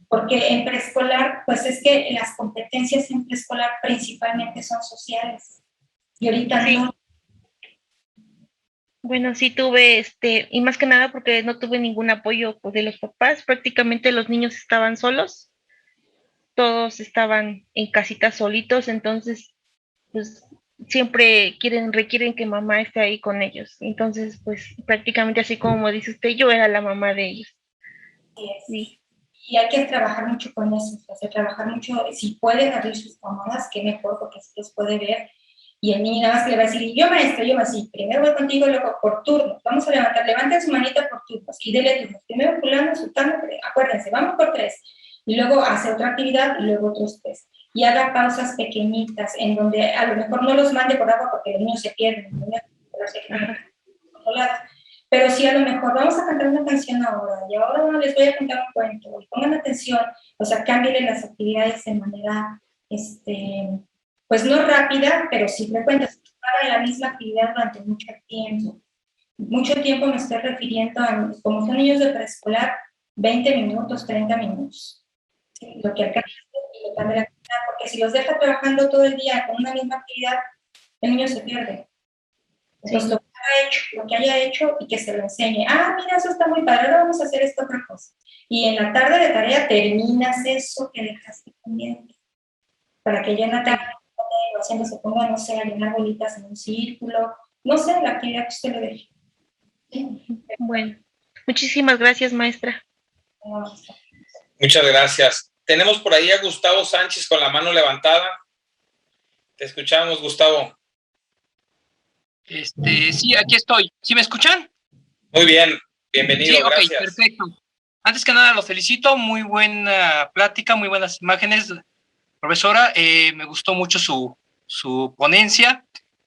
S2: Porque en preescolar, pues es que las competencias en preescolar principalmente son sociales, y ahorita
S6: sí.
S2: no.
S6: Bueno, sí tuve, y más que nada porque no tuve ningún apoyo pues, de los papás, prácticamente los niños estaban solos, todos estaban en casitas solitos, entonces, pues, siempre requieren que mamá esté ahí con ellos, entonces, pues, prácticamente así como dice usted, yo era la mamá de ellos.
S2: Sí. Y hay que trabajar mucho con eso, o sea, trabajar mucho, si pueden abrir sus cámaras, qué mejor, porque así los puede ver. Y el niño nada más que le va a decir, yo maestra, yo así, primero voy contigo, luego por turnos, vamos a levanten su manita por turnos, y dele turnos, primero fulano, sultano, acuérdense, vamos por 3, y luego hace otra actividad, y luego otros 3, y haga pausas pequeñitas, en donde a lo mejor no los mande por agua, porque los niños se pierden, los niños se quedan controlados, pero sí a lo mejor vamos a cantar una canción ahora, y ahora les voy a contar un cuento, y pongan atención, o sea, cámbienle las actividades de manera, pues no rápida, pero sí frecuente, para la misma actividad durante mucho tiempo. Mucho tiempo me estoy refiriendo a, como son niños de preescolar, 20 minutos, 30 minutos. ¿Sí? Lo que alcanza y le cambia la actividad, porque si los deja trabajando todo el día con una misma actividad, el niño se pierde. Entonces, sí. Lo que haya hecho y que se lo enseñe. Ah, mira, eso está muy padre, ahora vamos a hacer esta otra cosa. Y en la tarde de tarea terminas eso que dejaste pendiente. Para que ya en la tarde paciente se ponga, no sé, a llenar bolitas en un círculo, no sé, la actividad que usted le deje. ¿Sí?
S6: Bueno, muchísimas gracias, maestra.
S1: Muchas gracias. Tenemos por ahí a Gustavo Sánchez con la mano levantada. Te escuchamos, Gustavo.
S7: Sí, aquí estoy. ¿Sí me escuchan?
S1: Muy bien, bienvenido,
S7: sí,
S1: gracias.
S7: Perfecto. Antes que nada, los felicito. Muy buena plática, muy buenas imágenes, profesora. Me gustó mucho su ponencia.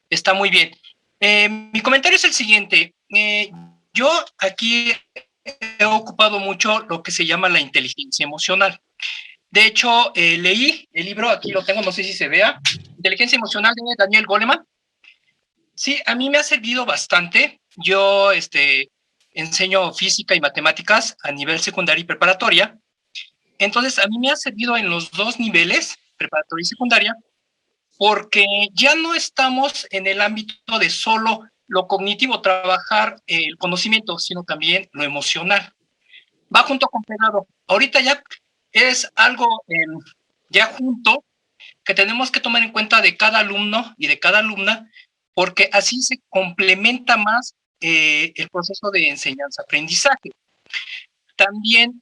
S7: Está muy bien. Mi comentario es el siguiente. Yo aquí he ocupado mucho lo que se llama la inteligencia emocional. De hecho, leí el libro, aquí lo tengo, no sé si se vea, Inteligencia Emocional de Daniel Goleman. Sí, a mí me ha servido bastante. Yo enseño física y matemáticas a nivel secundaria y preparatoria. Entonces, a mí me ha servido en los dos niveles, preparatoria y secundaria, porque ya no estamos en el ámbito de solo lo cognitivo, trabajar el conocimiento, sino también lo emocional. Va junto con pegado. Ahorita ya es algo ya junto que tenemos que tomar en cuenta de cada alumno y de cada alumna, porque así se complementa más el proceso de enseñanza-aprendizaje. También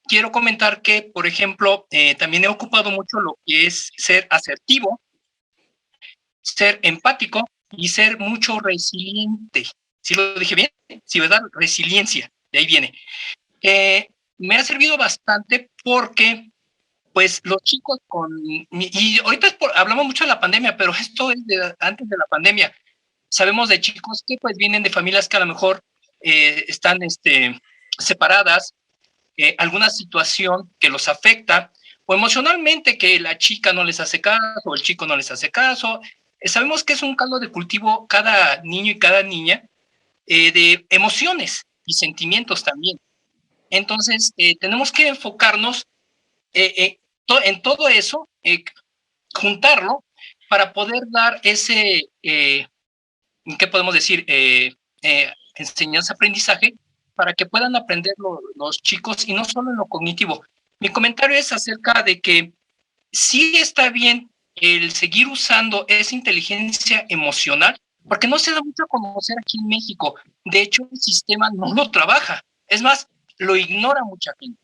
S7: quiero comentar que, por ejemplo, también he ocupado mucho lo que es ser asertivo, ser empático y ser mucho resiliente. ¿Sí lo dije bien? Sí, ¿verdad? Resiliencia, de ahí viene. Me ha servido bastante porque, pues, los chicos y ahorita hablamos mucho de la pandemia, pero esto es antes de la pandemia. Sabemos de chicos que, pues, vienen de familias que a lo mejor están separadas, alguna situación que los afecta, o emocionalmente que la chica no les hace caso, o el chico no les hace caso. Sabemos que es un caldo de cultivo cada niño y cada niña de emociones y sentimientos también. Entonces, tenemos que enfocarnos en todo eso, juntarlo para poder dar ese, ¿qué podemos decir? Enseñanza-aprendizaje para que puedan aprender los chicos y no solo en lo cognitivo. Mi comentario es acerca de que sí está bien el seguir usando esa inteligencia emocional, porque no se da mucho a conocer aquí en México. De hecho, el sistema no lo trabaja. Es más, lo ignora mucha gente.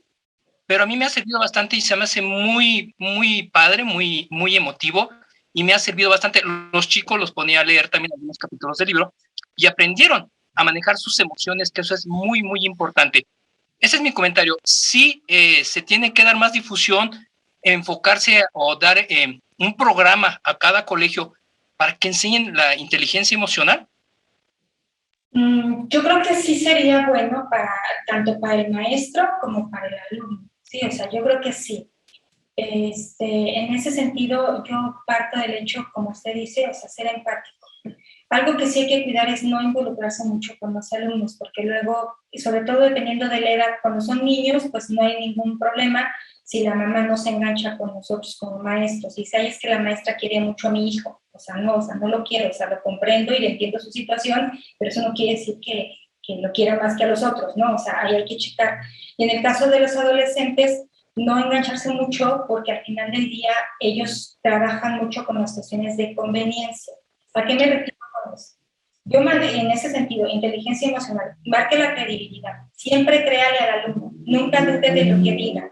S7: Pero a mí me ha servido bastante y se me hace muy, muy padre, muy, muy emotivo, y me ha servido bastante. Los chicos los ponía a leer también algunos capítulos del libro y aprendieron a manejar sus emociones, que eso es muy, muy importante. Ese es mi comentario. Sí, se tiene que dar más difusión, enfocarse o dar un programa a cada colegio para que enseñen la inteligencia emocional.
S2: Yo creo que sí sería bueno tanto para el maestro como para el alumno. Sí, o sea, yo creo que sí. En ese sentido, yo parto del hecho, como usted dice, o sea, ser empático. Algo que sí hay que cuidar es no involucrarse mucho con los alumnos, porque luego, y sobre todo dependiendo de la edad, cuando son niños, pues no hay ningún problema si la mamá no se engancha con nosotros como maestros. Y dice, ay, es que la maestra quiere mucho a mi hijo. O sea, no lo quiero, o sea, lo comprendo y le entiendo su situación, pero eso no quiere decir que lo quiera más que a los otros, ¿no? O sea, ahí hay que checar. Y en el caso de los adolescentes, no engancharse mucho, porque al final del día ellos trabajan mucho con las cuestiones de conveniencia. ¿A qué me refiero con eso? Yo en ese sentido, inteligencia emocional, marque la credibilidad. Siempre créale al alumno, nunca dude de lo que diga.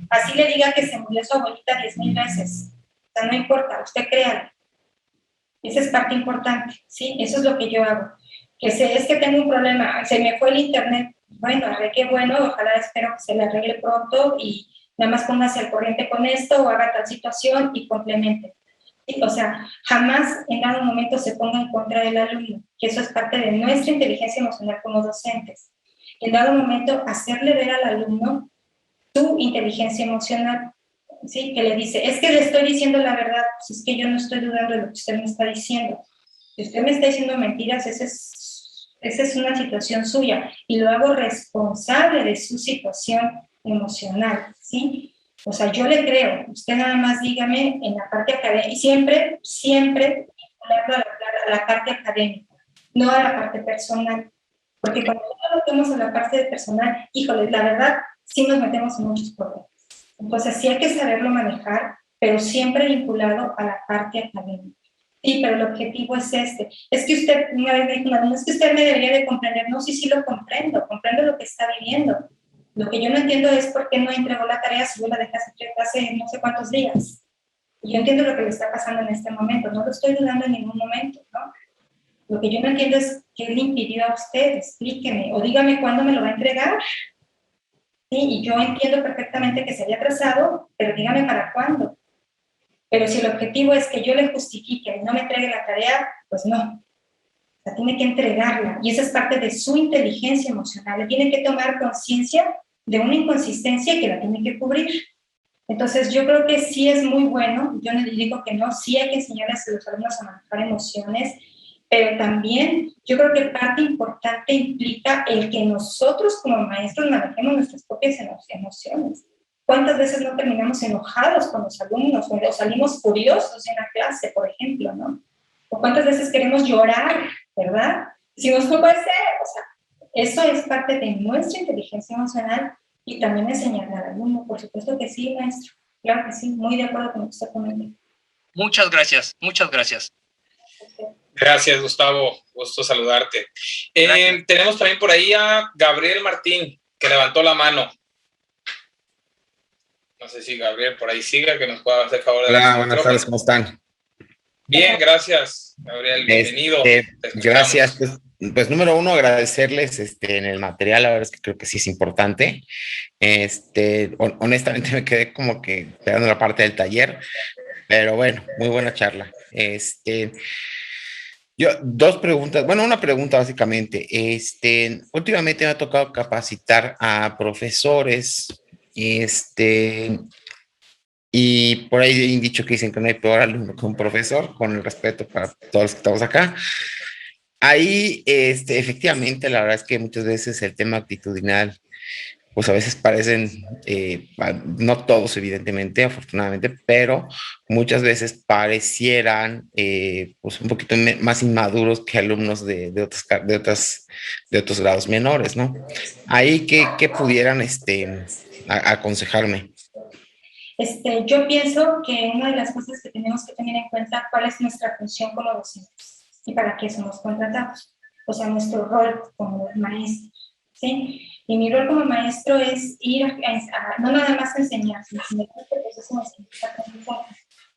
S2: Así le diga que se murió su abuelita 10,000 veces. O sea, no importa, usted créale. Esa es parte importante, ¿sí? Eso es lo que yo hago. Es que tengo un problema, se me fue el internet. Bueno, qué bueno, ojalá espero que se le arregle pronto y nada más póngase al corriente con esto o haga tal situación y complemente. ¿Sí? O sea, jamás en dado momento se ponga en contra del alumno, que eso es parte de nuestra inteligencia emocional como docentes. En dado momento, hacerle ver al alumno tu inteligencia emocional, ¿sí? Que le dice, es que le estoy diciendo la verdad, pues es que yo no estoy dudando de lo que usted me está diciendo. Si usted me está diciendo mentiras, esa es una situación suya y lo hago responsable de su situación emocional, ¿sí? O sea, yo le creo, usted nada más dígame en la parte académica, y siempre vincularlo a la parte académica, no a la parte personal, porque cuando lo metemos a la parte personal, híjole, la verdad, sí nos metemos en muchos problemas. Entonces, sí hay que saberlo manejar, pero siempre vinculado a la parte académica. Sí, pero el objetivo es este. Es que usted, una vez me dijo, no es que usted me debería de comprender. No, sí, sí lo comprendo lo que está viviendo. Lo que yo no entiendo es por qué no entregó la tarea si yo la dejé hace no sé cuántos días. Y yo entiendo lo que le está pasando en este momento, no lo estoy dudando en ningún momento, ¿no? Lo que yo no entiendo es qué le impidió a usted, explíqueme, o dígame cuándo me lo va a entregar. Sí, y yo entiendo perfectamente que se había atrasado, pero dígame para cuándo. Pero si el objetivo es que yo le justifique y no me entregue la tarea, pues no. O sea, tiene que entregarla, y esa es parte de su inteligencia emocional. Le tiene que tomar conciencia de una inconsistencia que la tiene que cubrir. Entonces, yo creo que sí es muy bueno, yo no le digo que no, sí hay que enseñarles a los alumnos a manejar emociones, pero también yo creo que parte importante implica el que nosotros como maestros manejemos nuestras propias emociones. ¿Cuántas veces no terminamos enojados con los alumnos o salimos furiosos en la clase, por ejemplo, ¿no? O cuántas veces queremos llorar, ¿verdad? Si no puede ser, o sea, eso es parte de nuestra inteligencia emocional. Y también enseñarle al alumno, por supuesto que sí, maestro. Claro que sí, muy de acuerdo con lo que usted comenta.
S7: Muchas gracias, muchas gracias.
S1: Gracias, Gustavo. Gusto saludarte. Tenemos también por ahí a Gabriel Martín, que levantó la mano. No sé si Gabriel por ahí siga, que nos pueda hacer favor de...
S8: Hola, buenas tardes, ¿cómo están?
S1: Bien, gracias, Gabriel, bienvenido.
S8: Gracias. Pues número uno, agradecerles en el material, la verdad es que creo que sí es importante. Honestamente me quedé como que esperando la parte del taller, pero bueno, muy buena charla. Yo, dos preguntas, bueno, una pregunta básicamente. Últimamente me ha tocado capacitar a profesores, y por ahí hay un dicho que dicen que no hay peor alumno que un profesor, con el respeto para todos los que estamos acá. Ahí, efectivamente, la verdad es que muchas veces el tema actitudinal, pues a veces parecen, no todos evidentemente, afortunadamente, pero muchas veces parecieran pues un poquito más inmaduros que alumnos de otros grados menores, ¿no? Ahí, ¿qué pudieran aconsejarme?
S2: Yo pienso que una de las cosas que tenemos que tener en cuenta, cuál es nuestra función como docentes y para qué somos contratados, o sea, nuestro rol como maestros, ¿sí? Y mi rol como maestro es ir no nada más a enseñar, sino que este proceso de enseñanza-aprendizaje.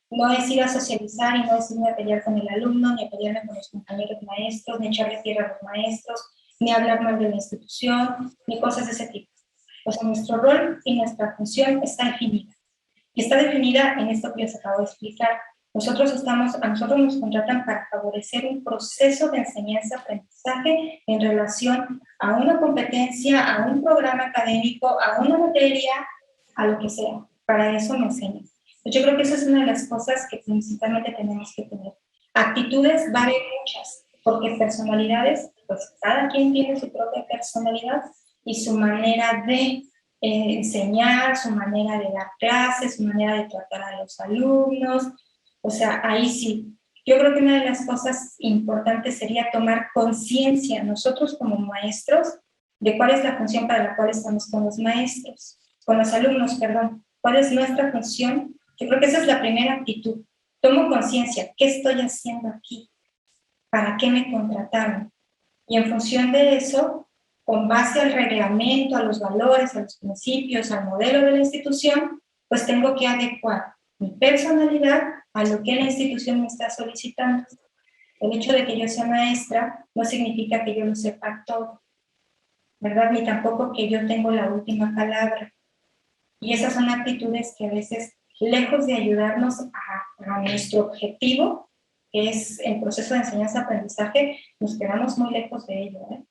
S2: No es ir a socializar y no es irme a pelear con el alumno, ni a pelearme con los compañeros maestros, ni echarle tierra a los maestros, ni hablar mal de la institución, ni cosas de ese tipo. O sea, nuestro rol y nuestra función está definida. Y está definida en esto que les acabo de explicar. A nosotros nos contratan para favorecer un proceso de enseñanza-aprendizaje en relación a una competencia, a un programa académico, a una materia, a lo que sea. Para eso me enseñan. Yo creo que esa es una de las cosas que principalmente tenemos que tener. Actitudes va a haber muchas, porque personalidades, pues cada quien tiene su propia personalidad y su manera de enseñar, su manera de dar clases, su manera de tratar a los alumnos. O sea, ahí sí. Yo creo que una de las cosas importantes sería tomar conciencia nosotros como maestros de cuál es la función para la cual estamos con los maestros, con los alumnos, perdón. ¿Cuál es nuestra función? Yo creo que esa es la primera actitud. Tomo conciencia, ¿qué estoy haciendo aquí? ¿Para qué me contrataron? Y en función de eso, con base al reglamento, a los valores, a los principios, al modelo de la institución, pues tengo que adecuar mi personalidad a lo que la institución me está solicitando. El hecho de que yo sea maestra no significa que yo lo sepa todo, ¿verdad? Ni tampoco que yo tengo la última palabra. Y esas son actitudes que a veces, lejos de ayudarnos a nuestro objetivo, que es el proceso de enseñanza-aprendizaje, nos quedamos muy lejos de ello, ¿eh?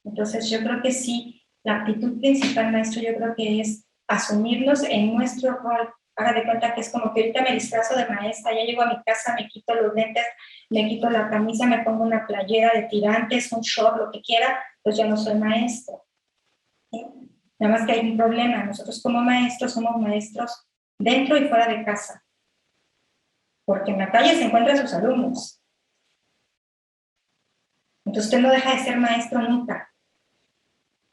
S2: Entonces, yo creo que sí, la actitud principal, maestro, yo creo que es asumirnos en nuestro rol. Haga de cuenta que es como que ahorita me disfrazo de maestra, ya llego a mi casa, me quito los lentes, me quito la camisa, me pongo una playera de tirantes, un short, lo que quiera, pues ya no soy maestra, ¿sí? Nada más que hay un problema. Nosotros como maestros somos maestros dentro y fuera de casa, porque en la calle se encuentran sus alumnos. Entonces usted no deja de ser maestro nunca,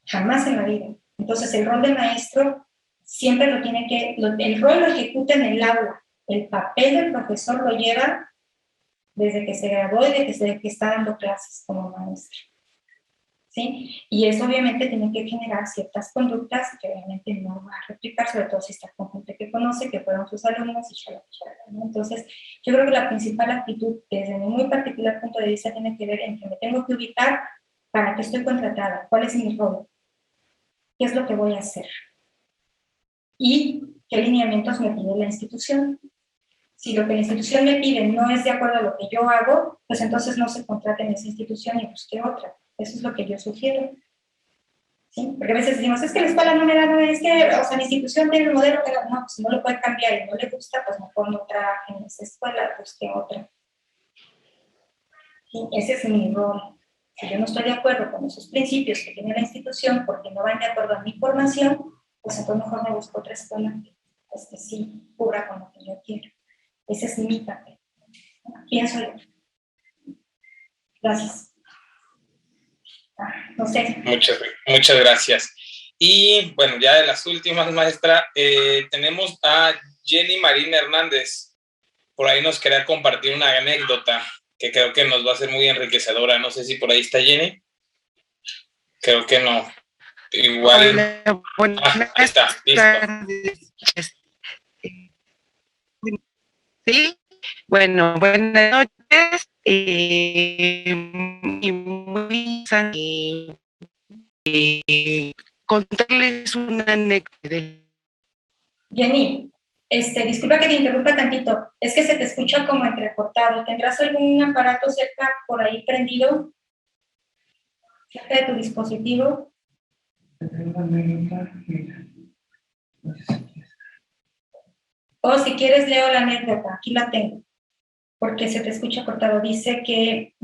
S2: jamás en la vida. Entonces el rol de maestro siempre el rol lo ejecuta en el aula, El papel del profesor lo lleva desde que se graduó y desde que está dando clases como maestro. ¿Sí? Y eso obviamente tiene que generar ciertas conductas que obviamente no va a replicar, sobre todo si está con gente que conoce, que fueron sus alumnos y shalala, ¿no? Entonces, yo creo que la principal actitud, desde mi muy particular punto de vista, tiene que ver en que me tengo que ubicar para qué estoy contratada, cuál es mi rol, qué es lo que voy a hacer y qué lineamientos me pide la institución. Si lo que la institución me pide no es de acuerdo a lo que yo hago, pues entonces no se contrate en esa institución y busque otra. Eso es lo que yo sugiero. ¿Sí? Porque a veces decimos, es que la escuela no me da, no es que, o sea, la institución tiene un modelo, pero no, si no lo puede cambiar y no le gusta, pues mejor no trabaje en esa escuela, busque otra. ¿Sí? Ese es mi rol. Si yo no estoy de acuerdo con esos principios que tiene la institución porque no van de acuerdo a mi formación, pues entonces mejor me busco otra escuela pues que sí cubra con lo que yo quiero. Ese es mi papel. Pienso yo. Gracias. No sé.
S1: Muchas gracias. Y bueno, ya de las últimas, maestra, tenemos a Jenny Marina Hernández. Por ahí nos quería compartir una anécdota que creo que nos va a ser muy enriquecedora. No sé si por ahí está Jenny. Creo que no. Igual.
S9: Hola,
S1: ahí está, listo.
S9: Sí, bueno, buenas noches. Y muy contarles una anécdota.
S2: Jenny, disculpa que te interrumpa tantito. Es que se te escucha como entrecortado. ¿Tendrás algún aparato cerca por ahí prendido? Cerca de tu dispositivo. O si quieres leo la anécdota, aquí la tengo, porque se te escucha cortado. Dice que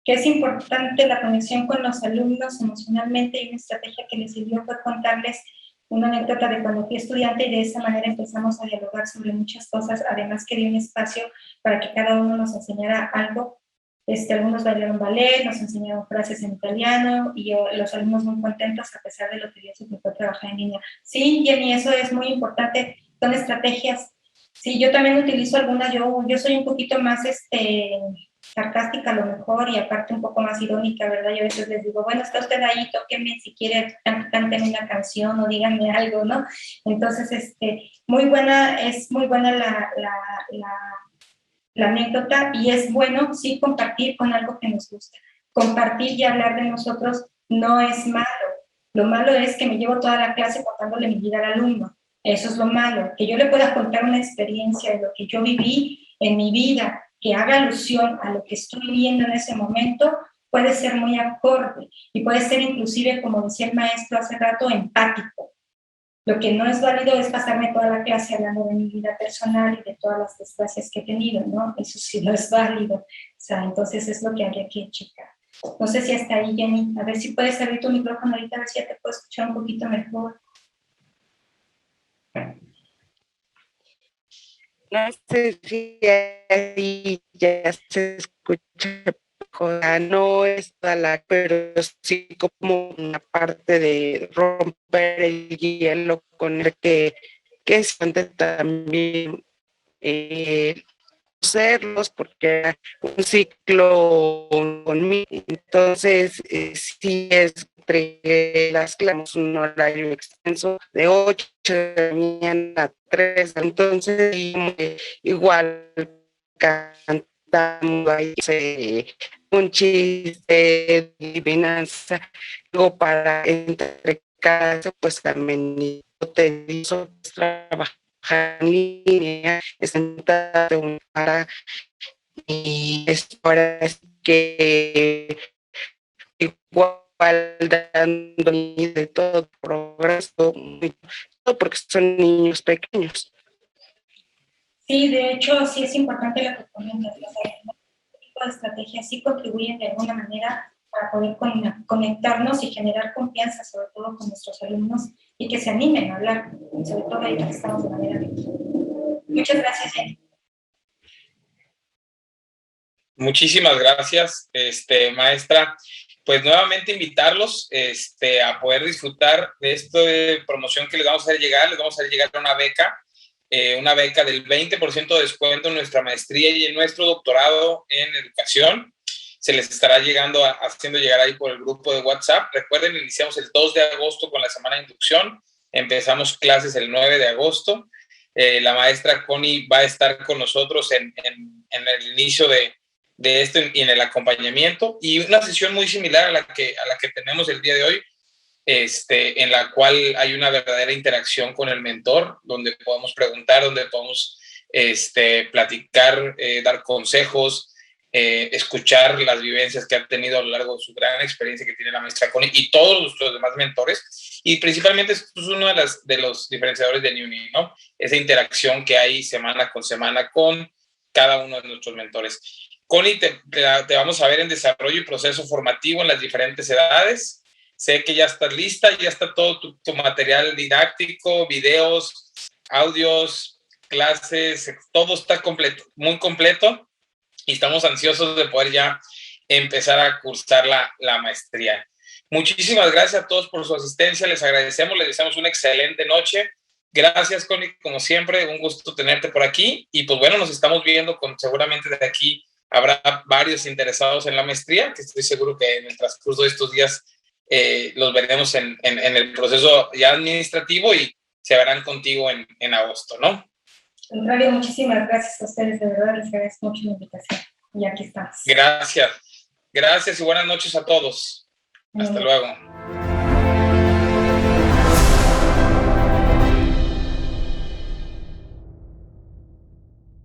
S2: es importante la conexión con los alumnos emocionalmente y una estrategia que les sirvió fue contarles una anécdota de cuando fui estudiante y de esa manera empezamos a dialogar sobre muchas cosas, además que di un espacio para que cada uno nos enseñara algo. Algunos bailaron ballet, nos enseñaron frases en italiano y los alumnos muy contentos a pesar de lo tedioso que fue trabajar en línea. Sí, Jenny, eso es muy importante, son estrategias. Sí, yo también utilizo algunas, yo soy un poquito más sarcástica a lo mejor y aparte un poco más irónica, ¿verdad? Yo a veces les digo, bueno, está usted ahí, tóquenme si quiere, cántenme una canción o díganme algo, ¿no? Entonces, es muy buena la anécdota y es bueno, sí, compartir con algo que nos gusta. Compartir y hablar de nosotros no es malo. Lo malo es que me llevo toda la clase contándole mi vida al alumno. Eso es lo malo. Que yo le pueda contar una experiencia de lo que yo viví en mi vida, que haga alusión a lo que estoy viendo en ese momento, puede ser muy acorde y puede ser inclusive, como decía el maestro hace rato, empático. Lo que no es válido es pasarme toda la clase hablando de mi vida personal y de todas las desgracias que he tenido, ¿no? Eso sí no es válido. O sea, entonces es lo que habría que checar. No sé si hasta ahí, Jenny. A ver si puedes abrir tu micrófono ahorita, a ver si ya te puedo escuchar un poquito mejor.
S9: No sé si ahí ya se escucha mejor, no es toda la, pero sí como una parte de romper el hielo con el que es también conocerlos, porque un ciclo conmigo, entonces sí es entre las clases un horario extenso de 8 de la mañana a 3, entonces igual cantando ahí un chiste, adivinanza, luego para entre casa pues también te hizo trabajar en línea, sentado para y es para que igual dando de todo progreso, porque son niños pequeños.
S2: Sí, de hecho, sí es importante lo que comentas. Este tipo de estrategias sí contribuyen de alguna manera para poder conectarnos y generar confianza, sobre todo con nuestros alumnos, y que se animen a hablar, sobre todo ahí que estamos de manera virtual. Muchas gracias, Jenny.
S1: Muchísimas gracias, maestra. Pues nuevamente invitarlos a poder disfrutar de esta promoción que les vamos a hacer llegar. Les vamos a hacer llegar una beca una beca del 20% de descuento en nuestra maestría y en nuestro doctorado en educación. Se les estará haciendo llegar ahí por el grupo de WhatsApp. Recuerden, iniciamos el 2 de agosto con la semana de inducción. Empezamos clases el 9 de agosto. La maestra Connie va a estar con nosotros en el inicio de esto y en el acompañamiento. Y una sesión muy similar a la que tenemos el día de hoy, en la cual hay una verdadera interacción con el mentor, donde podemos preguntar, donde podemos platicar, dar consejos, escuchar las vivencias que ha tenido a lo largo de su gran experiencia que tiene la maestra Connie y todos los demás mentores. Y principalmente esto es uno de los diferenciadores de NewNI, ¿no? Esa interacción que hay semana con cada uno de nuestros mentores. Connie, te vamos a ver en desarrollo y proceso formativo en las diferentes edades. Sé que ya estás lista, ya está todo tu material didáctico, videos, audios, clases, todo está completo, muy completo. Y estamos ansiosos de poder ya empezar a cursar la maestría. Muchísimas gracias a todos por su asistencia, les agradecemos, les deseamos una excelente noche. Gracias, Connie, como siempre, un gusto tenerte por aquí. Y pues bueno, nos estamos viendo seguramente de aquí habrá varios interesados en la maestría, que estoy seguro que en el transcurso de estos días los veremos en el proceso ya administrativo y se verán contigo en agosto, ¿no?
S2: Al contrario, muchísimas gracias a ustedes, de verdad les agradezco mucho la invitación. Y aquí estamos.
S1: Gracias y buenas noches a todos. Hasta luego.